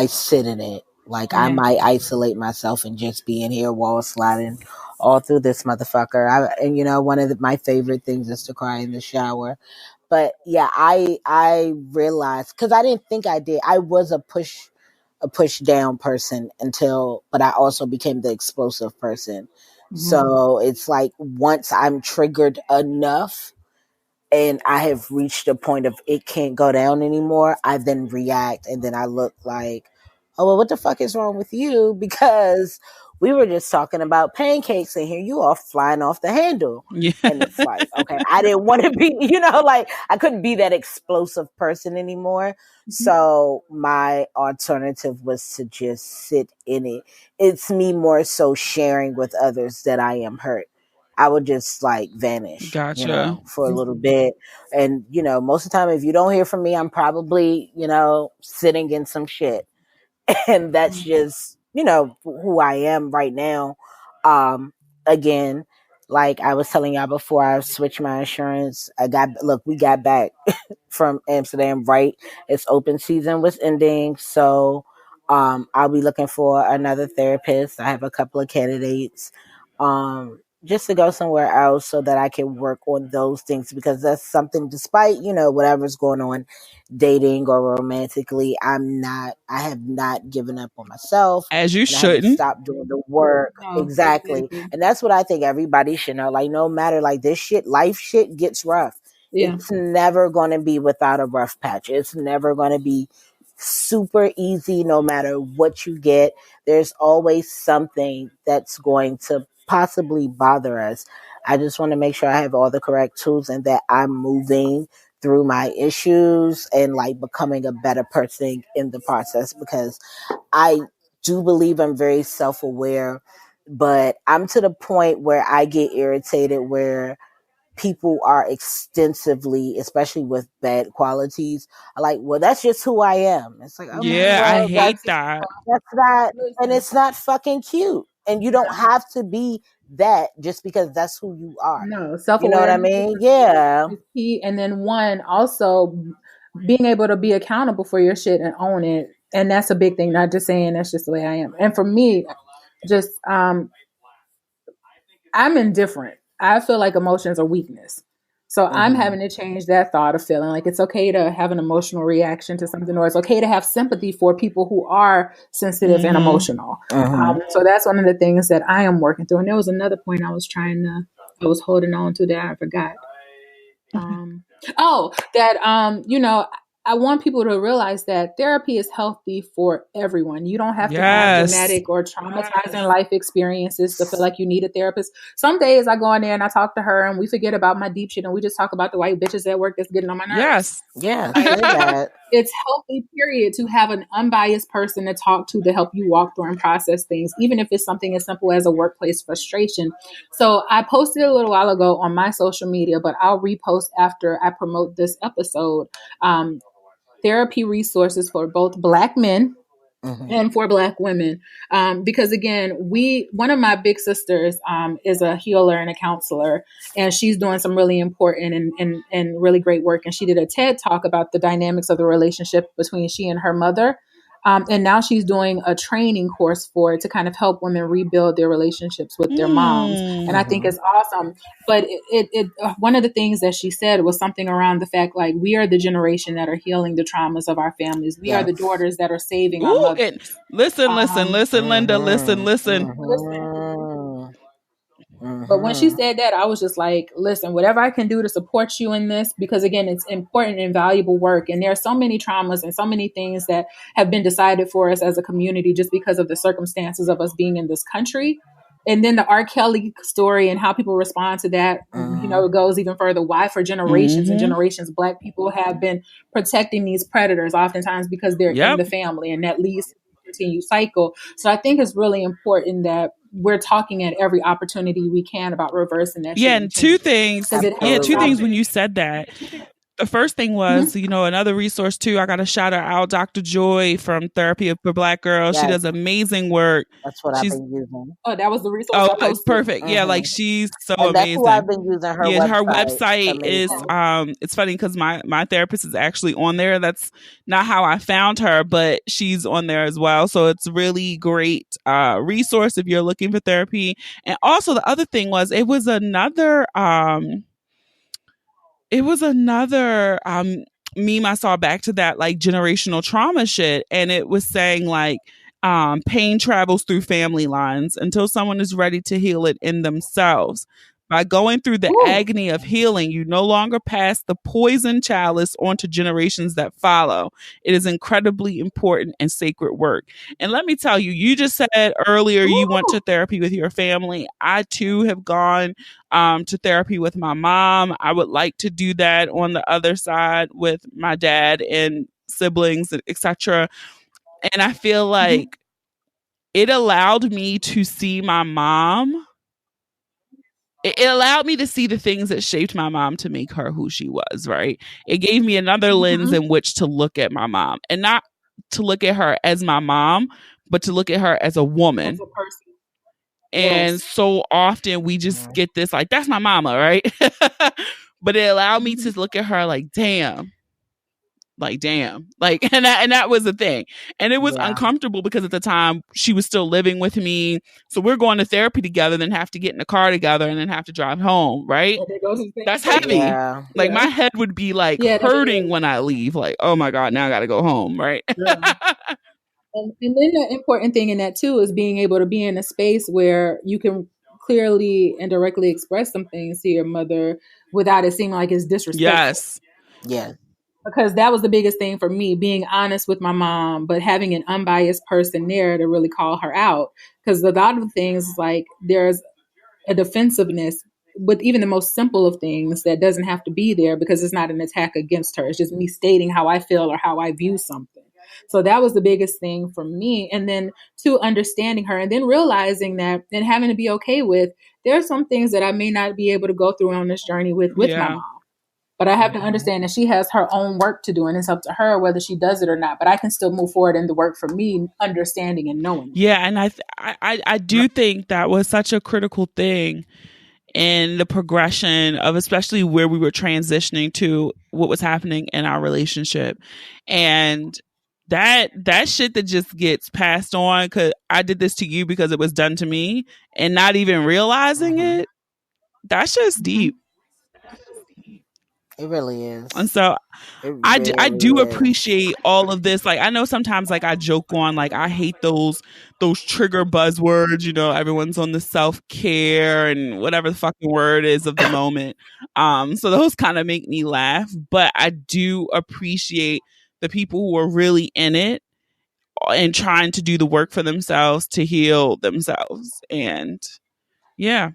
sit in it. Like I might isolate myself and just be in here wall sliding all through this motherfucker. And one of my favorite things is to cry in the shower. But yeah, I realized, because I didn't think I did. I was a push down person but I also became the explosive person. So it's like once I'm triggered enough and I have reached a point of it can't go down anymore, I then react, and then I look like, oh, well, what the fuck is wrong with you? Because we were just talking about pancakes and here you are flying off the handle. Yeah. And it's like, okay, I didn't want to be, like I couldn't be that explosive person anymore. So my alternative was to just sit in it. It's me more so sharing with others that I am hurt. I would just like vanish, for a little bit. And, most of the time, if you don't hear from me, I'm probably, sitting in some shit. And that's just, who I am right now. Again, like I was telling y'all before I switched my insurance, we got back from Amsterdam right as open season was ending. So I'll be looking for another therapist. I have a couple of candidates. Just to go somewhere else so that I can work on those things, because that's something, despite, whatever's going on dating or romantically, I have not given up on myself. As you shouldn't. Stop doing the work. No, exactly. And that's what I think everybody should know. Like, no matter, like, this shit, life shit gets rough. Yeah. It's never going to be without a rough patch. It's never going to be super easy. No matter what you get, there's always something that's going to possibly bother us. I just want to make sure I have all the correct tools and that I'm moving through my issues and like becoming a better person in the process, because I do believe I'm very self-aware, but I'm to the point where I get irritated where people are extensively, especially with bad qualities, are like, well, that's just who I am. It's like, oh yeah, I hate that. That's not, and it's not fucking cute. And you don't have to be that just because that's who you are. No, self-awareness. You know what I mean? Yeah. Is key. And then also being able to be accountable for your shit and own it. And that's a big thing. Not just saying that's just the way I am. And for me, just I'm indifferent. I feel like emotions are weakness. So I'm having to change that thought of feeling like it's okay to have an emotional reaction to something, or it's okay to have sympathy for people who are sensitive and emotional. So that's one of the things that I am working through. And there was another point I was holding on to that I forgot. I want people to realize that therapy is healthy for everyone. You don't have to have Yes. dramatic or traumatizing life experiences to feel like you need a therapist. Some days I go in there and I talk to her and we forget about my deep shit and we just talk about the white bitches at work that's getting on my nerves. Yes. Yeah, say that. It's healthy, period, to have an unbiased person to talk to help you walk through and process things, even if it's something as simple as a workplace frustration. So I posted a little while ago on my social media, but I'll repost after I promote this episode. Therapy resources for both Black men and for Black women. Because again, one of my big sisters is a healer and a counselor, and she's doing some really important and really great work. And she did a TED talk about the dynamics of the relationship between she and her mother. And now she's doing a training course for it to kind of help women rebuild their relationships with their moms. And I think it's awesome. But one of the things that she said was something around the fact, like, we are the generation that are healing the traumas of our families. We are the daughters that are saving our mothers. Listen, Linda, listen. But when she said that, I was just like, listen, whatever I can do to support you in this, because again, it's important and valuable work. And there are so many traumas and so many things that have been decided for us as a community just because of the circumstances of us being in this country. And then the R. Kelly story and how people respond to that, it goes even further. Why for generations and generations, Black people have been protecting these predators, oftentimes because they're in the family, and that leads to a continued cycle. So I think it's really important that we're talking at every opportunity we can about reversing that. Yeah, and two things when you said that. The first thing was, another resource too. I got to shout her out, Dr. Joy from Therapy for Black Girls. Yes. She does amazing work. That's what I've been using. Oh, that was the resource. Oh, it's perfect. Yeah, like she's so amazing. That's who I've been using. Her website is. It's funny because my therapist is actually on there. That's not how I found her, but she's on there as well. So it's really great resource if you're looking for therapy. And also the other thing was, it was another meme I saw back to that, like, generational trauma shit, and it was saying like pain travels through family lines until someone is ready to heal it in themselves. By going through the agony of healing, you no longer pass the poison chalice on to generations that follow. It is incredibly important and sacred work. And let me tell you, you just said earlier you went to therapy with your family. I too have gone to therapy with my mom. I would like to do that on the other side with my dad and siblings, etc. And I feel like it allowed me to see my mom. It allowed me to see the things that shaped my mom to make her who she was, right? It gave me another lens in which to look at my mom, and not to look at her as my mom, but to look at her as a woman. As a person. And so often we just get this, like, that's my mama, right? But it allowed me to look at her like, damn. Like, and that was the thing. And it was uncomfortable because at the time she was still living with me. So we're going to therapy together, then have to get in the car together and then have to drive home. Right. That's heavy. Yeah. Like my head would be like hurting when I leave. Like, oh my God, now I got to go home. Right. Yeah. And then the important thing in that too is being able to be in a space where you can clearly and directly express some things to your mother without it seeming like it's disrespectful. Yes. Yeah. Because that was the biggest thing for me, being honest with my mom, but having an unbiased person there to really call her out. Because a lot of things, like, there's a defensiveness with even the most simple of things that doesn't have to be there, because it's not an attack against her. It's just me stating how I feel or how I view something. So that was the biggest thing for me. And then to understanding her, and then realizing that, and having to be okay with, there are some things that I may not be able to go through on this journey with my mom. But I have to understand that she has her own work to do, and it's up to her whether she does it or not. But I can still move forward in the work for me, understanding and knowing. Yeah, and I do think that was such a critical thing in the progression of, especially where we were transitioning to what was happening in our relationship. And that shit that just gets passed on, because I did this to you because it was done to me, and not even realizing it, that's just deep. It really is. And so It I do really is. appreciate all of this. Like I know sometimes like I joke on like I hate those trigger buzzwords, you know, everyone's on the self-care and whatever the fucking word is of the moment. So those kind of make me laugh, but I do appreciate the people who are really in it and trying to do the work for themselves to heal themselves. And yeah,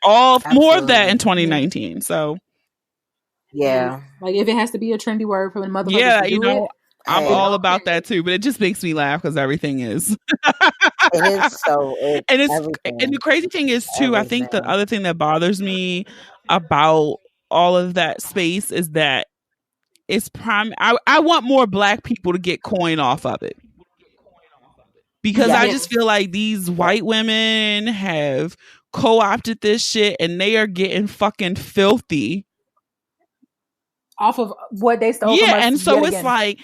all more of that in Absolutely. 2019. So Yeah. Like if it has to be a trendy word for the motherfuckers yeah, to you do it, know, I'm Hey, all about that too, but it just makes me laugh because everything is. it is so. It's and the everything. crazy thing is too, I think the Everything. other thing that bothers me about all of that space is that it's prime. I want more Black people to get coin off of it because I Yes. just feel like these white women have co-opted this shit and they are getting fucking filthy off of what they stole from Yeah, us. and so yet it's again. like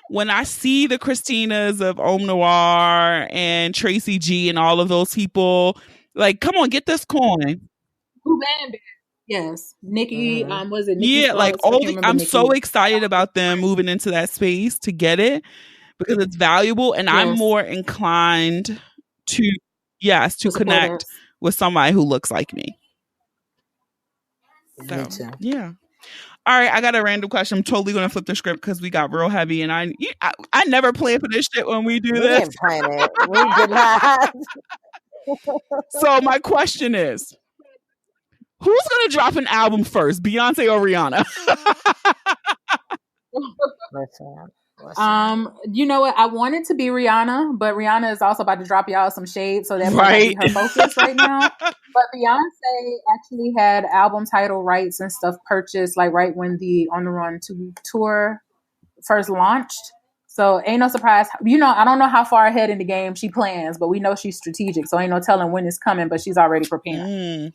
when I see the Christinas of Om Noir and Tracy G and all of those people, like, come on, get this coin. Who banned it? Yes, Nikki. Mhm. Was it Nikki Yeah, like Floss? I can't remember I'm Nikki. so excited about them moving into that space to get it because it's valuable and I'm Yes. more inclined to To support connect us. with somebody who looks like me. Me So, too. yeah. All right, I got a random question. I'm totally going to flip the script because we got real heavy, and I never plan for this shit when we do We this. didn't plan it. We did not. So my question is, who's going to drop an album first, Beyonce or Rihanna? Listen. You know what? I wanted to be Rihanna, but Rihanna is also about to drop y'all some shade, so that might Right. not be her focus right now. But Beyonce actually had album title rights and stuff purchased, like right when the On the Run 2 tour first launched. So ain't no surprise. You know, I don't know how far ahead in the game she plans, but we know she's strategic. So ain't no telling when it's coming, but she's already preparing.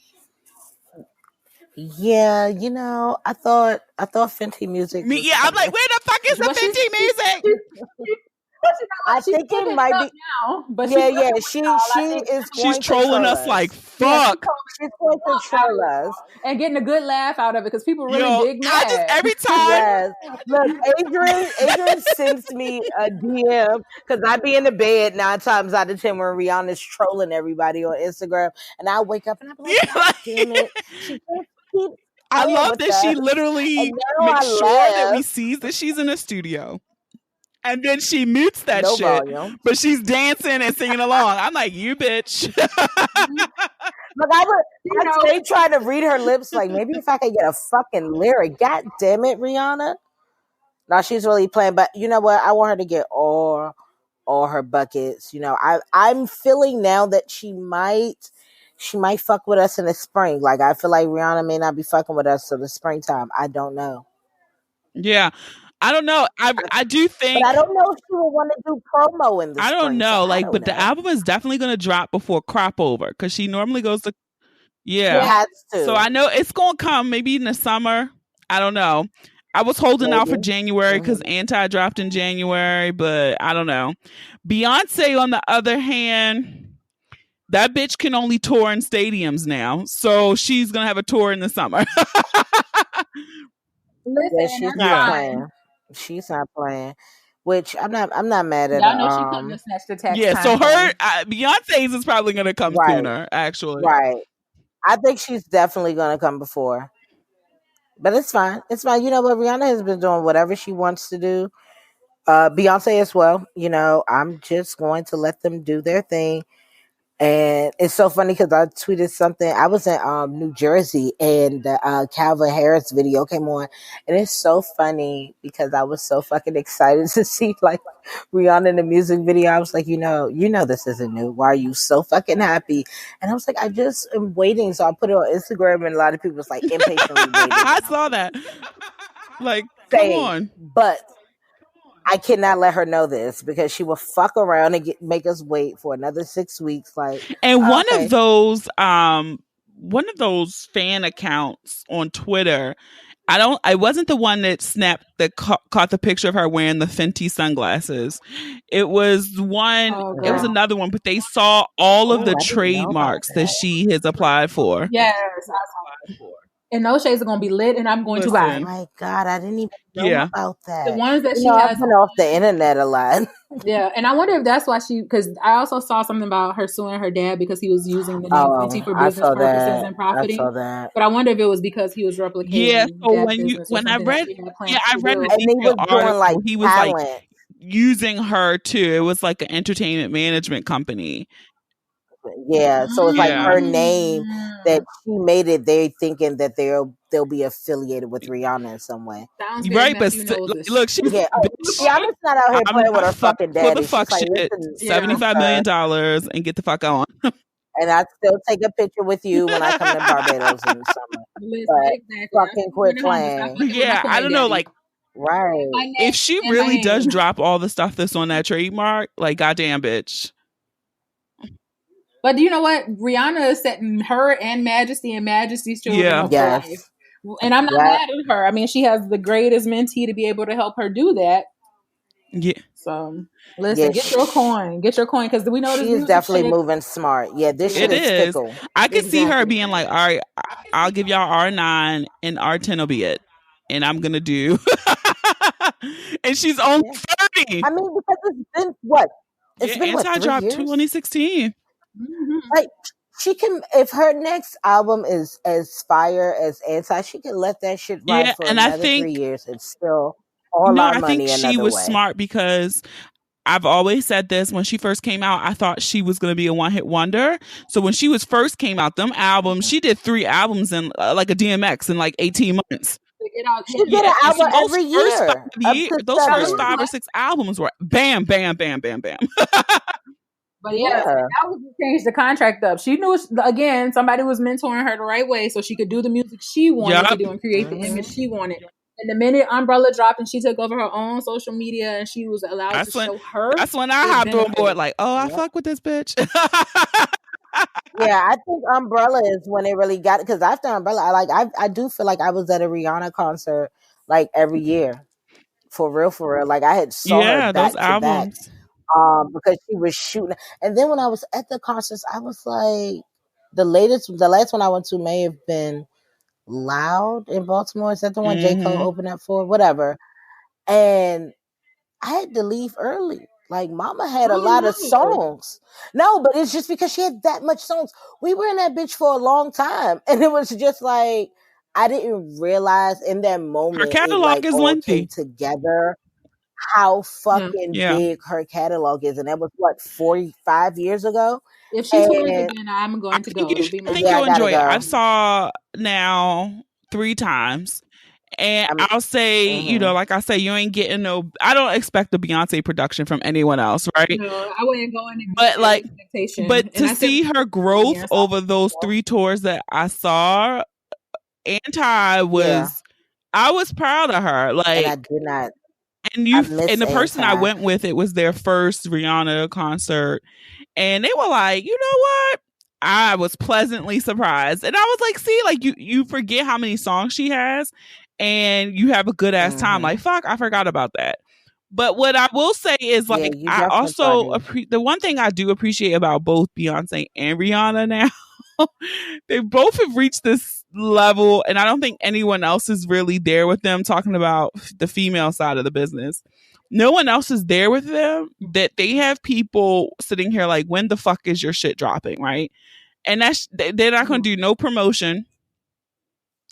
Yeah, you know, I thought Fenty music was I'm like, coming. where the fuck is the Well, Fenty music? I think it might be. now, but Yeah. She is She's going to trolling troll us like fuck. She's going to troll us. and getting a good laugh out of it because people really Yo, dig I just mad. every time. Yes. Look, Adrian sends me a DM because I be in the bed 9 times out of 10 when Rihanna's trolling everybody on Instagram, and I wake up and I'm like, Yeah, God damn it, she just keeps I playing love with that us. she literally And now makes I sure that we laugh. sees that she's in a studio. And then she mutes that No shit. volume. But she's dancing and singing along. I'm like, you bitch. Look, I stay trying to read her lips like maybe if I could get a fucking lyric. God damn it, Rihanna. No, she's really playing, but you know what? I want her to get all her buckets. You know, I'm feeling now that she might fuck with us in the spring. Like I feel like Rihanna may not be fucking with us till the springtime. I don't know. Yeah. I don't know. I do think. But I don't know if she will want to do promo in the I spring. don't know. So like, but the album is definitely going to drop before Crop Over because she normally goes to. Yeah. It has to. So I know it's going to come maybe in the summer. I don't know. I was holding out for January because Anti dropped in January, but I don't know. Beyonce, on the other hand, that bitch can only tour in stadiums now. So she's going to have a tour in the summer. Yeah, she's not playing. She's not playing. Which I'm not mad at. Y'all know she couldn't have snatched the tax. Yeah, so her Beyonce's is probably gonna come sooner, actually. Right. I think she's definitely gonna come before. But it's fine. It's fine. You know what? Rihanna has been doing whatever she wants to do. Beyonce as well. You know, I'm just going to let them do their thing. And it's so funny because I tweeted something. I was in New Jersey and the Calvin Harris video came on. And it's so funny because I was so fucking excited to see like Rihanna in the music video. I was like, you know, this isn't new. Why are you so fucking happy? And I was like, I just am waiting. So I put it on Instagram and a lot of people was like impatiently waiting. I saw that. Like, come on. But I cannot let her know this because she will fuck around and make us wait for another 6 weeks. Like, and one of those fan accounts on Twitter, I wasn't the one that snapped that caught the picture of her wearing the Fenty sunglasses. It was one. It was another one, but they saw all of the trademarks that she has applied for. Yes, I saw it before. And those shades are gonna be lit, and I'm going to buy. Oh my God, I didn't even know Yeah. about that. The ones that You she know, has I've been off the internet a lot. Yeah, and I wonder if that's why because I also saw something about her suing her dad because he was using the name Fenty for I business saw purposes that. and profiting. I saw that. But I wonder if it was because he was replicating Yeah, so that business or when I something that read, she had plans yeah, I to read do. the And he was detailed doing like article. He was like talent. using her too. It was like an entertainment management company. Yeah, so it's like Yeah. her name that she made it. They thinking that they'll be affiliated with Rihanna in some way. Sounds very Right, but Matthew Knowles-ish. look, she's Yeah, bitch. Rihanna's not out here I'm playing with not her fuck fucking for the daddy. fuck She's like, shit. listen, $75 million and get the fuck on. and I still take a picture with you when I come to Barbados in the summer. But Exactly. fucking quit playing. Yeah, I don't know, like Right. if she really does drop all the stuff that's on that trademark, like goddamn bitch. But do you know what? Rihanna is setting her and Majesty's children up for life. And I'm not mad at her. I mean, she has the greatest mentee to be able to help her do that. Yeah. So listen, get your coin, because we know she's definitely moving smart. Yeah, this shit is fickle. I could see her being like, all right, I'll give y'all R9 and R10 will be it. And I'm going to do. And she's on 30. I mean, because it's been what? It's been what, 3 dropped years? 2016. Like, she can, if her next album is as fire as Anti, she can let that shit ride for another 3 years. It's still all our money. I think she was smart because I've always said this. When she first came out, I thought she was going to be a one-hit wonder. So when she was first came out, them albums, she did 3 albums in like a DMX in like 18 months. She did an album every year. Those first 5 or 6 albums were bam, bam, bam, bam, bam. But yeah, that was to change the contract up. She knew, again, somebody was mentoring her the right way so she could do the music she wanted to do and create the image she wanted. And the minute Umbrella dropped and she took over her own social media and she was allowed to show her. That's when I hopped on board like, oh, I fuck with this bitch. Yeah, I think Umbrella is when it really got it. Because after Umbrella, I do feel like I was at a Rihanna concert like every year. For real. Like I had saw her back those to albums. back. Because she was shooting. And then when I was at the concerts, I was like, the last one I went to may have been Loud in Baltimore. Is that the one J. Cole opened up for? Whatever. And I had to leave early. Like, Mama had a lot of songs. No, but it's just because she had that much songs. We were in that bitch for a long time. And it was just like, I didn't realize in that moment, her catalog is all lengthy came together. How fucking big her catalog is, and that was what 45 years ago. If she tours again, I'm going to go. I think you'll enjoy it. I've saw now 3 times, and I'll say, you know, like I say, you ain't getting no. I don't expect the Beyonce production from anyone else, right? No, I wouldn't go in. But to see her growth over those 3 tours that I saw, Anti was, I was proud of her. Like, and I did not. And the person I went with, it was their first Rihanna concert. And they were like, you know what? I was pleasantly surprised. And I was like, see, like you forget how many songs she has and you have a good ass time. Like, fuck, I forgot about that. But what I will say is, like, I also the one thing I do appreciate about both Beyonce and Rihanna now, they both have reached this level, and I don't think anyone else is really there with them, talking about the female side of the business. No one else is there with them, that they have people sitting here like, when the fuck is your shit dropping, right? And they're not going to do no promotion.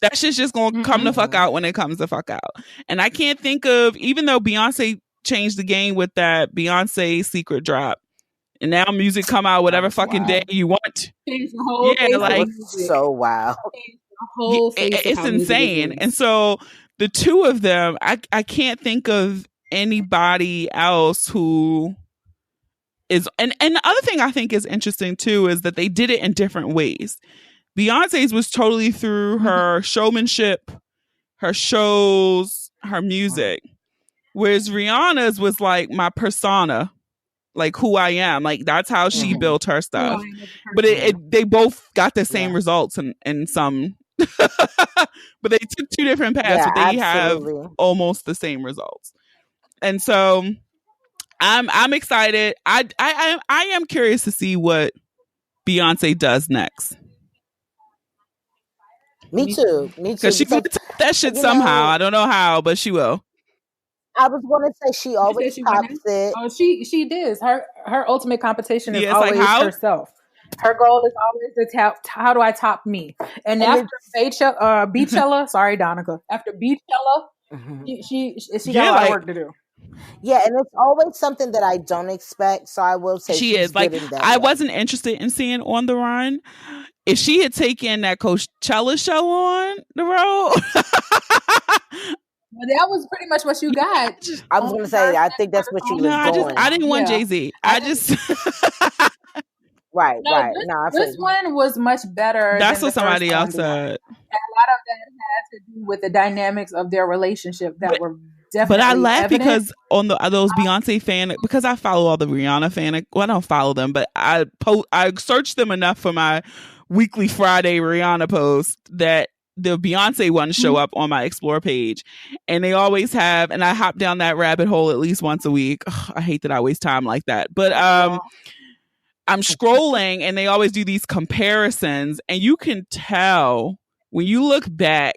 That shit's just going to come the fuck out when it comes the fuck out. And I can't think of, even though Beyonce changed the game with that Beyonce secret drop, and now music come out whatever fucking day you want. Change the whole like, so wow. It's insane. And so the two of them, I can't think of anybody else who is, and the other thing I think is interesting too is that they did it in different ways. Beyonce's was totally through her showmanship, her shows, her music, whereas Rihanna's was like my persona, like who I am. Like, that's how she built her stuff. But they both got the same results in some, but they took 2 different paths, but they have almost the same results. And so I'm excited. I am curious to see what Beyonce does next. Me too. Because she will top that shit somehow. I don't know how, but she will. I was going to say she always tops it. Oh, she does. Her ultimate competition is always like herself. Her goal is always to tap. How do I top me? And after Beachella, sorry, Donica. After Beachella, she got a lot of work to do. Yeah, and it's always something that I don't expect. So I will say she is like I wasn't interested in seeing On the Run. If she had taken that Coachella show on the road. Well, that was pretty much what you got. I was going to say, I think that's what you was going. I didn't want Jay-Z. Right. This one was much better. That's what somebody else said. And a lot of that had to do with the dynamics of their relationship that were definitely. But I laugh evident. because on those Beyonce fan, because I follow all the Rihanna fan. Well, I don't follow them, but I searched them enough for my weekly Friday Rihanna post that the Beyonce ones show up on my Explore page, and they always have. And I hop down that rabbit hole at least once a week. Ugh, I hate that I waste time like that, but I'm scrolling and they always do these comparisons, and you can tell when you look back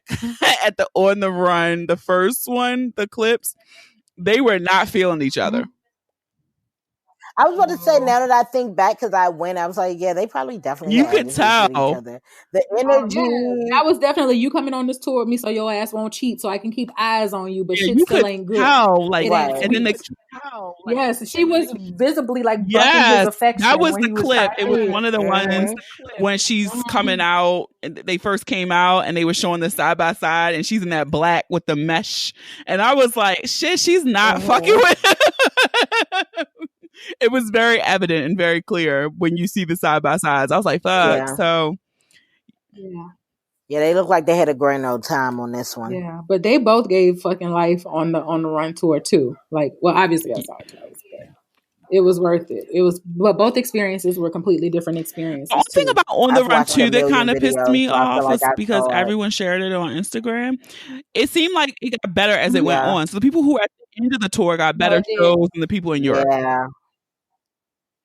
at the On the Run, the first one, the clips, they were not feeling each other. I was about to say, now that I think back, because I was like, yeah, they probably definitely you could tell each other. The energy. That was definitely you coming on this tour with me, so your ass won't cheat, so I can keep eyes on you, but shit still ain't good. And then yes, she was visibly like bucking his affection. That was the clip. It was one of the ones when she's coming out. And they first came out and they were showing the side by side, and she's in that black with the mesh, and I was like, shit, she's not fucking with him. It was very evident and very clear when you see the side by sides. I was like, fuck. Yeah. So yeah, they look like they had a grand old time on this one. Yeah, but they both gave fucking life on the Run tour too. Like, well, obviously I saw it twice, but it was worth it. But both experiences were completely different experiences. The only thing about On the Run too that kind of pissed me off was because everyone shared it on Instagram. It seemed like it got better as it went on. So the people who were at the end of the tour got better shows than the people in Europe. Yeah.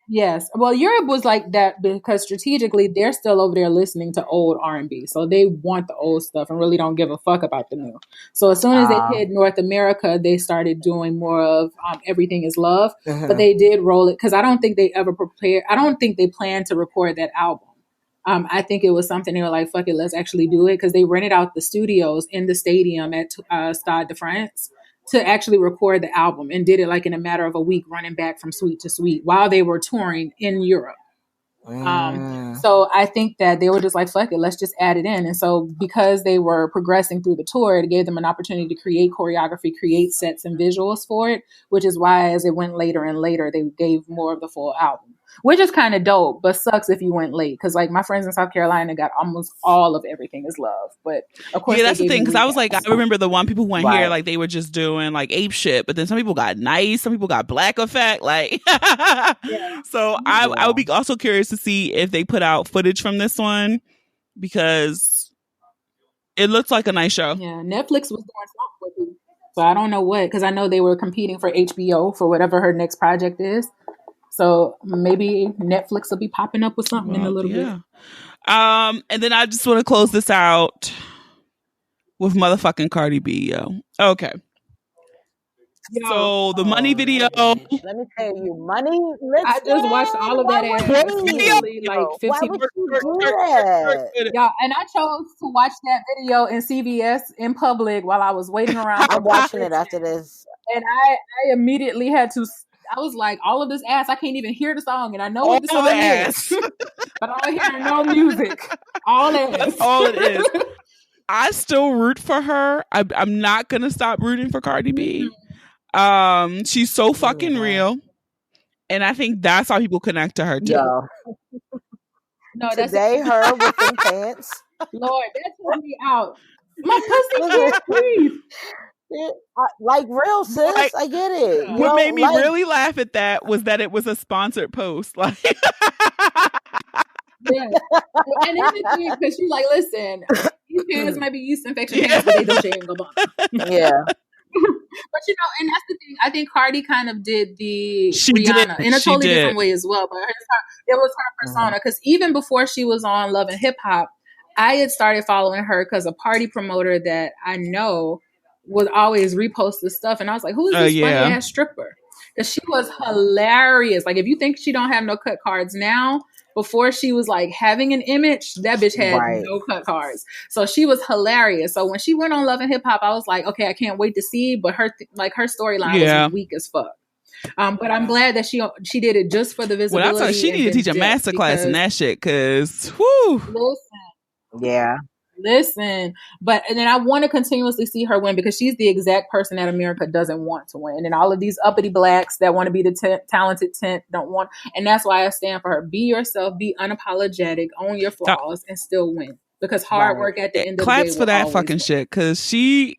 Yes. Well, Europe was like that because strategically they're still over there listening to old R&B. So they want the old stuff and really don't give a fuck about the new. So as soon as they hit North America, they started doing more of Everything Is Love. But they did roll it because I don't think they ever prepared. I don't think they planned to record that album. I think it was something they were like, fuck it, let's actually do it. Because they rented out the studios in the stadium at Stade de France to actually record the album, and did it like in a matter of a week, running back from suite to suite while they were touring in Europe. So I think that they were just like, fuck it, let's just add it in. And so because they were progressing through the tour, it gave them an opportunity to create choreography, create sets and visuals for it, which is why as it went later and later, they gave more of the full album, which is kind of dope, but sucks if you went late. Because like my friends in South Carolina got almost all of Everything Is Love. But of course, that's the thing. Because I was like, I remember the one people went here, like they were just doing like ape shit. But then some people got nice, some people got black effect. Like, so I would be also curious to see if they put out footage from this one, because it looks like a nice show. Yeah, Netflix was doing something with it. So I don't know what, because I know they were competing for HBO for whatever her next project is. So maybe Netflix will be popping up with something in a little bit. And then I just want to close this out with motherfucking Cardi B, yo. Okay. So the Money video. Let me tell you, Money. I just watched all of that ass like 15 Why would you do that? Yeah, and I chose to watch that video in CVS in public while I was waiting around. I'm watching it after this. And I immediately had to. I was like, all of this ass, I can't even hear the song, and I know what the song is, but I don't hear no music. All ass. That's all it is. I still root for her. I'm not gonna stop rooting for Cardi B. She's so fucking real, and I think that's how people connect to her too. No, today her with them pants. Lord, that took me out. My pussy can't breathe. Like real, sis. Like, I get it. What made me really laugh at that was that it was a sponsored post. Like, yeah, and everything because she's like, listen, these pants might be yeast infection pants, but they don't change. Yeah. But you know, and that's the thing. I think Cardi kind of did the Rihanna in a totally different way as well. But it was her persona, because even before she was on Love and Hip Hop, I had started following her because a party promoter that I know would always repost this stuff. And I was like, who is this funny ass stripper? Because she was hilarious. Like, if you think she don't have no cut cards now, before she was like having an image, that bitch had no cut cards. So she was hilarious. So when she went on Love and Hip Hop, I was like, okay, I can't wait to see. But her storyline was weak as fuck. But I'm glad that she did it just for the visibility. Well, I thought she needed to teach a master class in that shit, because whoo. Listen, and then I want to continuously see her win, because she's the exact person that America doesn't want to win. And all of these uppity blacks that want to be the talented 10th don't want. And that's why I stand for her. Be yourself, be unapologetic, own your flaws, and still win. Because hard work at the end of the day. Claps for that fucking shit, because you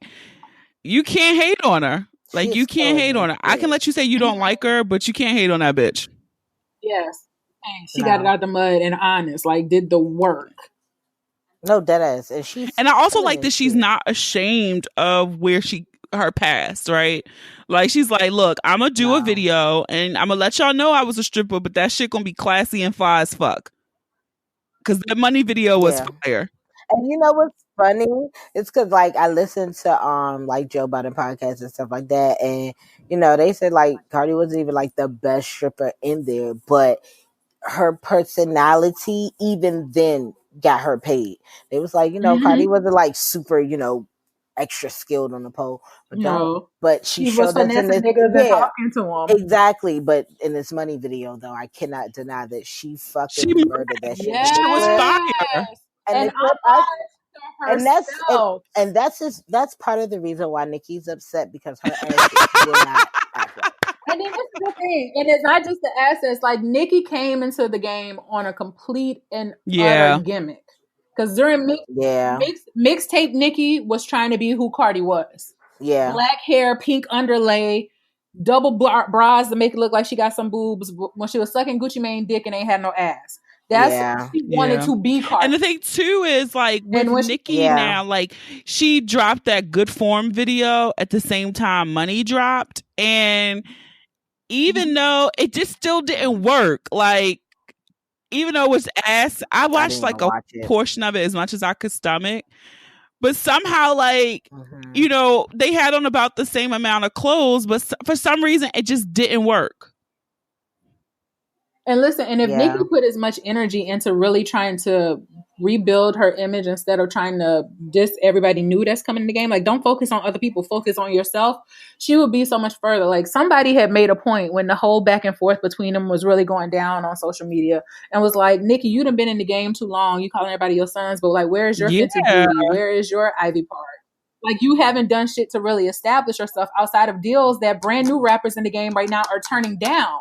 can't hate on her. Like, you can't hate on her. I can let you say you don't like her, but you can't hate on that bitch. Yes. And she got it out the mud and honest, like, did the work. No, deadass. And I also like that she's not ashamed of where her past, right? Like, she's like, look, I'm gonna do a video and I'm gonna let y'all know I was a stripper, but that shit gonna be classy and fire as fuck. Because the money video was fire. And you know what's funny? It's because, like, I listened to like Joe Budden podcast and stuff like that, and you know, they said like Cardi wasn't even like the best stripper in there, but her personality even then got her paid. It was like, you know, Cardi wasn't like super, you know, extra skilled on the pole, but she showed us in this talking to him. Exactly. But in this money video, though, I cannot deny that she fucking murdered that shit. Yes. She was fire. And that's part of the reason why Nicki's upset, because her ass will not act right. And then this is the thing, and it's not just the assets. Like, Nicki came into the game on a complete and utter gimmick. Because during mixtape, Nicki was trying to be who Cardi was. Yeah, black hair, pink underlay, double bras to make it look like she got some boobs. When she was sucking Gucci Mane dick and ain't had no ass. That's she wanted to be Cardi. And the thing too is, like, with Nicki now, like, she dropped that Good Form video at the same time Money dropped, and even though it just still didn't work, like, even though it was ass, I watched like a portion of it as much as I could stomach, but somehow, like, you know, they had on about the same amount of clothes, but for some reason it just didn't work. And listen, and if Nicki put as much energy into really trying to rebuild her image instead of trying to diss everybody new that's coming in the game, like, don't focus on other people, focus on yourself, she would be so much further. Like, somebody had made a point when the whole back and forth between them was really going down on social media, and was like, Nicki, you done been in the game too long. You calling everybody your sons, but like, where is your Fenty Beauty? Where is your Ivy Park? Like, you haven't done shit to really establish yourself outside of deals that brand new rappers in the game right now are turning down.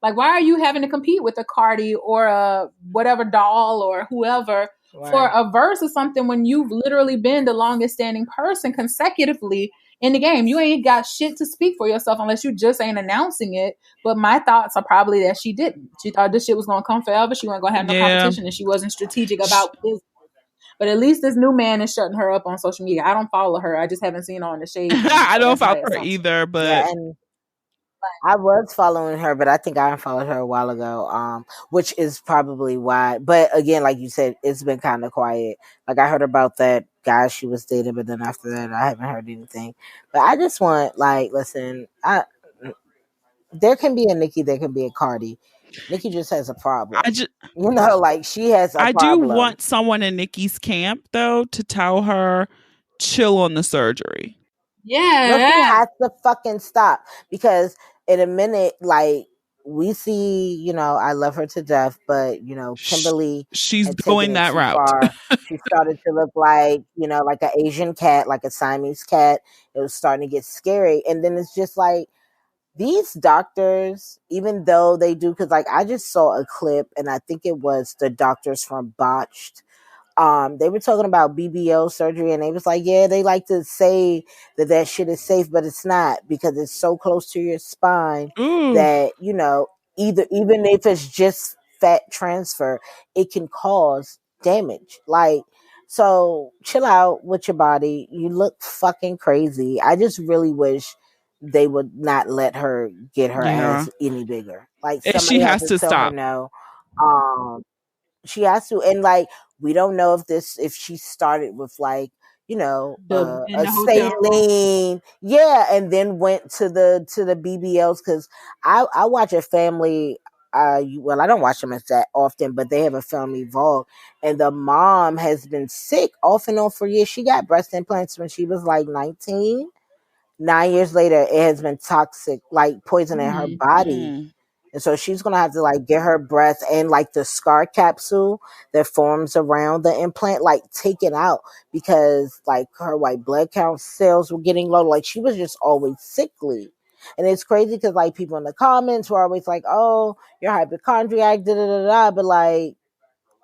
Like, why are you having to compete with a Cardi or a whatever doll or whoever for a verse or something when you've literally been the longest standing person consecutively in the game? You ain't got shit to speak for yourself unless you just ain't announcing it. But my thoughts are probably that she didn't. She thought this shit was going to come forever. She wasn't going to have no competition, and she wasn't strategic about business. But at least this new man is shutting her up on social media. I don't follow her. I just haven't seen her on the shade. I don't follow her either, but... I was following her, but I think I unfollowed her a while ago, which is probably why. But again, like you said, it's been kind of quiet. Like, I heard about that guy she was dating, but then after that, I haven't heard anything. But I just want, like, listen, there can be a Nicki, there can be a Cardi. Nicki just has a problem. You know, like, she has a problem. I do want someone in Nicki's camp, though, to tell her, chill on the surgery. Yeah. She has to fucking stop, because in a minute, like, we see, you know, I love her to death, but, you know, Kimberly, she's going that route. She started to look like, you know, like an Asian cat, like a Siamese cat. It was starting to get scary. And then it's just like, these doctors, even though they do, because, like, I just saw a clip, and I think it was the doctors from Botched. They were talking about BBL surgery, and they was like, yeah, they like to say that shit is safe, but it's not, because it's so close to your spine that, you know, even if it's just fat transfer, it can cause damage. Like, so chill out with your body. You look fucking crazy. I just really wish they would not let her get her ass any bigger. Like, she has to stop. No. She has to, and like we don't know if she started with like in a the hotel room. saline, yeah, and then went to the BBLs because I watch a family. Well, I don't watch them as that often, but they have a family vlog, and the mom has been sick off and on for years. She got breast implants when she was like 19. 9 years later, it has been toxic, like poison in her body. Mm. And so she's gonna have to like get her breast and like the scar capsule that forms around the implant, like taken out because like her white blood count cells were getting low. Like she was just always sickly. And it's crazy because like people in the comments were always like, "Oh, you're hypochondriac," da da da da. But like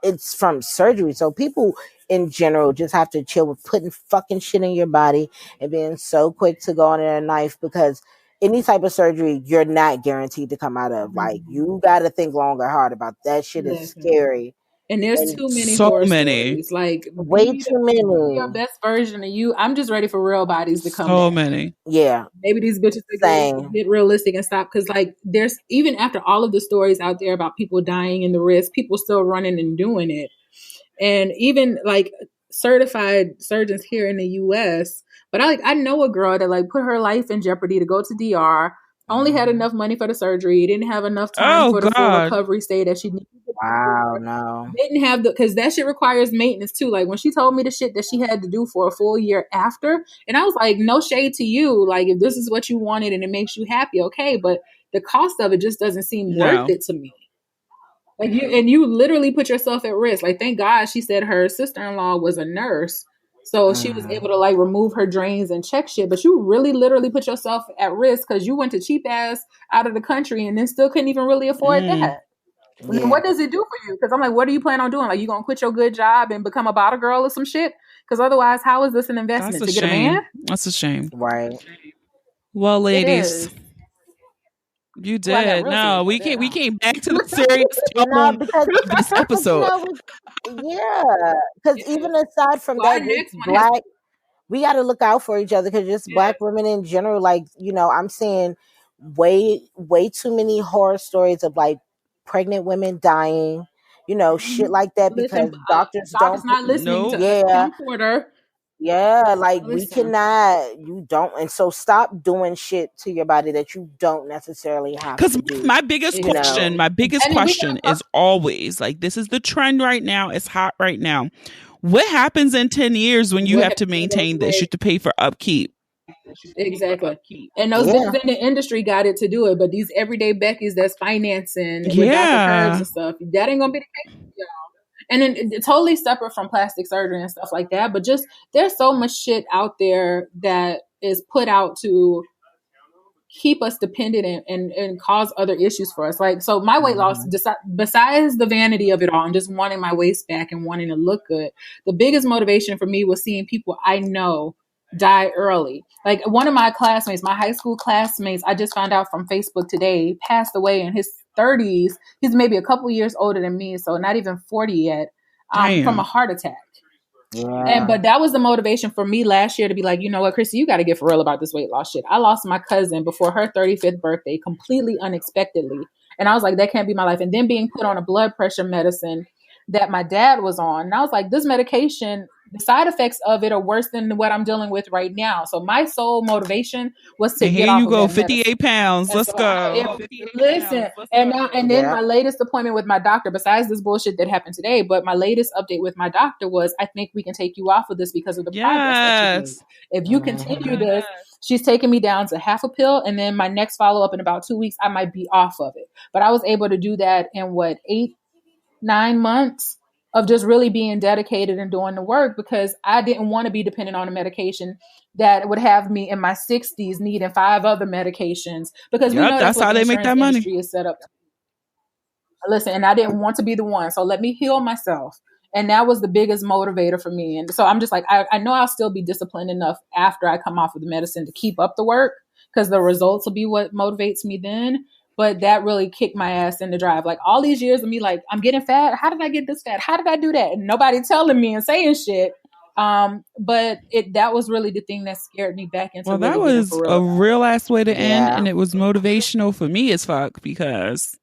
it's from surgery. So people in general just have to chill with putting fucking shit in your body and being so quick to go on in a knife because any type of surgery you're not guaranteed to come out of. Like you gotta think long or hard about that shit is Listen. scary. And there's And too many So horror many. stories. Like way too be your many. best version of you. I'm just ready for real bodies to come So back. many. Yeah. Maybe these bitches Same. get realistic and stop because like there's even after all of the stories out there about people dying in the risk, people still running and doing it. And even like certified surgeons here in the US. But I know a girl that like put her life in jeopardy to go to DR, only had enough money for the surgery, didn't have enough time for the full recovery stay that she needed. Wow, no. Didn't have because that shit requires maintenance too. Like when she told me the shit that she had to do for a full year after, and I was like, no shade to you. Like if this is what you wanted and it makes you happy, okay. But the cost of it just doesn't seem worth it to me. Like you literally put yourself at risk. Like thank God she said her sister-in-law was a nurse. So she was able to like remove her drains and check shit. But you really literally put yourself at risk because you went to cheap ass out of the country and then still couldn't even really afford that. Yeah. What does it do for you? Because I'm like, what do you plan on doing? Like, you gonna quit your good job and become a bottle girl or some shit? Because otherwise, how is this an investment to get a man? That's a shame. Right. Well, ladies, you did. No, we came back to the serious tone of this episode. Because even aside from that, Black, we got to look out for each other because just Black women in general, like I'm seeing way too many horror stories of like pregnant women dying, shit like that because doctors don't not listening to us. Kim Porter. Yeah, like we cannot, you don't, and so stop doing shit to your body that you don't necessarily have to do. Because my biggest question is always like, this is the trend right now. It's hot right now. What happens in 10 years when you have to maintain this? You have to pay for upkeep. Exactly. And those bitches in the industry got it to do it, but these everyday Beckys that's financing with Dr. Curves and stuff, that ain't gonna be the case, y'all. And then it's totally separate from plastic surgery and stuff like that. But just there's so much shit out there that is put out to keep us dependent and cause other issues for us. Like, so my weight loss, besides the vanity of it all and just wanting my waist back and wanting to look good, the biggest motivation for me was seeing people I know die early. Like one of my classmates, my high school classmates, I just found out from Facebook today, passed away in his 30s. He's maybe a couple years older than me, so not even 40 yet, from a heart attack. But that was the motivation for me last year to be like, you know what, Chrissy, you got to get for real about this weight loss shit. I lost my cousin before her 35th birthday completely unexpectedly. And I was like, that can't be my life. And then being put on a blood pressure medicine that my dad was on. And I was like, this medication, the side effects of it are worse than what I'm dealing with right now. So my sole motivation was to get off of that 58 medicine. pounds. Let's go. Listen, and then my latest appointment with my doctor, besides this bullshit that happened today, but my latest update with my doctor was, I think we can take you off of this because of the progress that you made. If you continue this, she's taking me down to half a pill, and then my next follow-up in about 2 weeks, I might be off of it. But I was able to do that in 8-9 months of just really being dedicated and doing the work because I didn't want to be dependent on a medication that would have me in my 60s needing 5 other medications because we know that's how they make that money. Is set up. Listen, and I didn't want to be the one. So let me heal myself. And that was the biggest motivator for me. And so I'm just like, I know I'll still be disciplined enough after I come off of the medicine to keep up the work because the results will be what motivates me then. But that really kicked my ass in the drive. Like all these years of me, like, I'm getting fat. How did I get this fat? How did I do that? And nobody telling me and saying shit. But that was really the thing that scared me back into. Well, that was a real ass way to end, and it was motivational for me as fuck because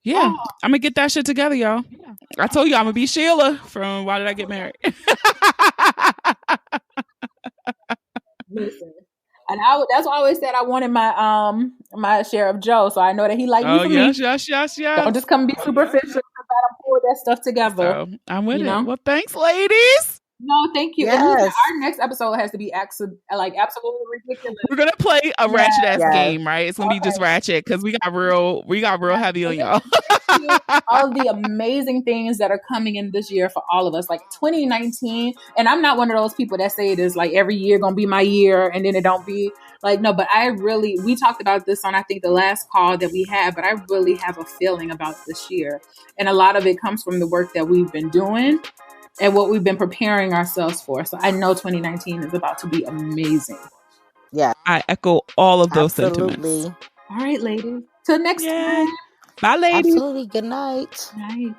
Yeah, I'm gonna get that shit together, y'all. I told you I'm gonna be Sheila from Why Did I Get Married? Listen. And that's why I always said I wanted my share of Joe, so I know that he liked me for yes, me. yes. Don't just come be superficial because I don't pull that stuff together. So I'm with you it. know? Well, thanks, ladies. No, thank you. Yes. And listen, our next episode has to be absolutely ridiculous. We're gonna play a ratchet ass Yes. game, right? It's gonna be just ratchet because we got real heavy on y'all. All the amazing things that are coming in this year for all of us, like 2019. And I'm not one of those people that say it is like every year gonna be my year and then it don't be like, no, but we talked about this on I think the last call that we had, but I really have a feeling about this year. And a lot of it comes from the work that we've been doing and what we've been preparing ourselves for. So I know 2019 is about to be amazing. Yeah. I echo all of those Absolutely. sentiments. All right, ladies. Till next time. Bye, ladies. Absolutely. Good night. Night.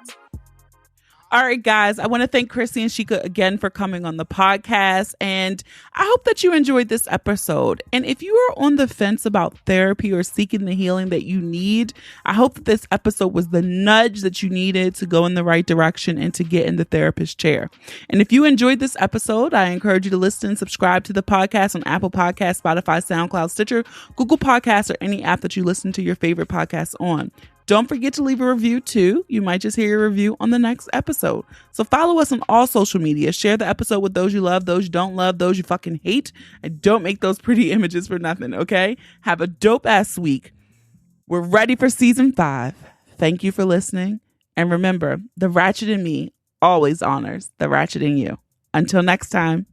All right, guys, I want to thank Chrissy and Shika again for coming on the podcast. And I hope that you enjoyed this episode. And if you are on the fence about therapy or seeking the healing that you need, I hope that this episode was the nudge that you needed to go in the right direction and to get in the therapist chair. And if you enjoyed this episode, I encourage you to listen and subscribe to the podcast on Apple Podcasts, Spotify, SoundCloud, Stitcher, Google Podcasts, or any app that you listen to your favorite podcasts on. Don't forget to leave a review too. You might just hear your review on the next episode. So follow us on all social media. Share the episode with those you love, those you don't love, those you fucking hate. And don't make those pretty images for nothing, okay? Have a dope ass week. We're ready for season 5. Thank you for listening. And remember, the ratchet in me always honors the ratchet in you. Until next time.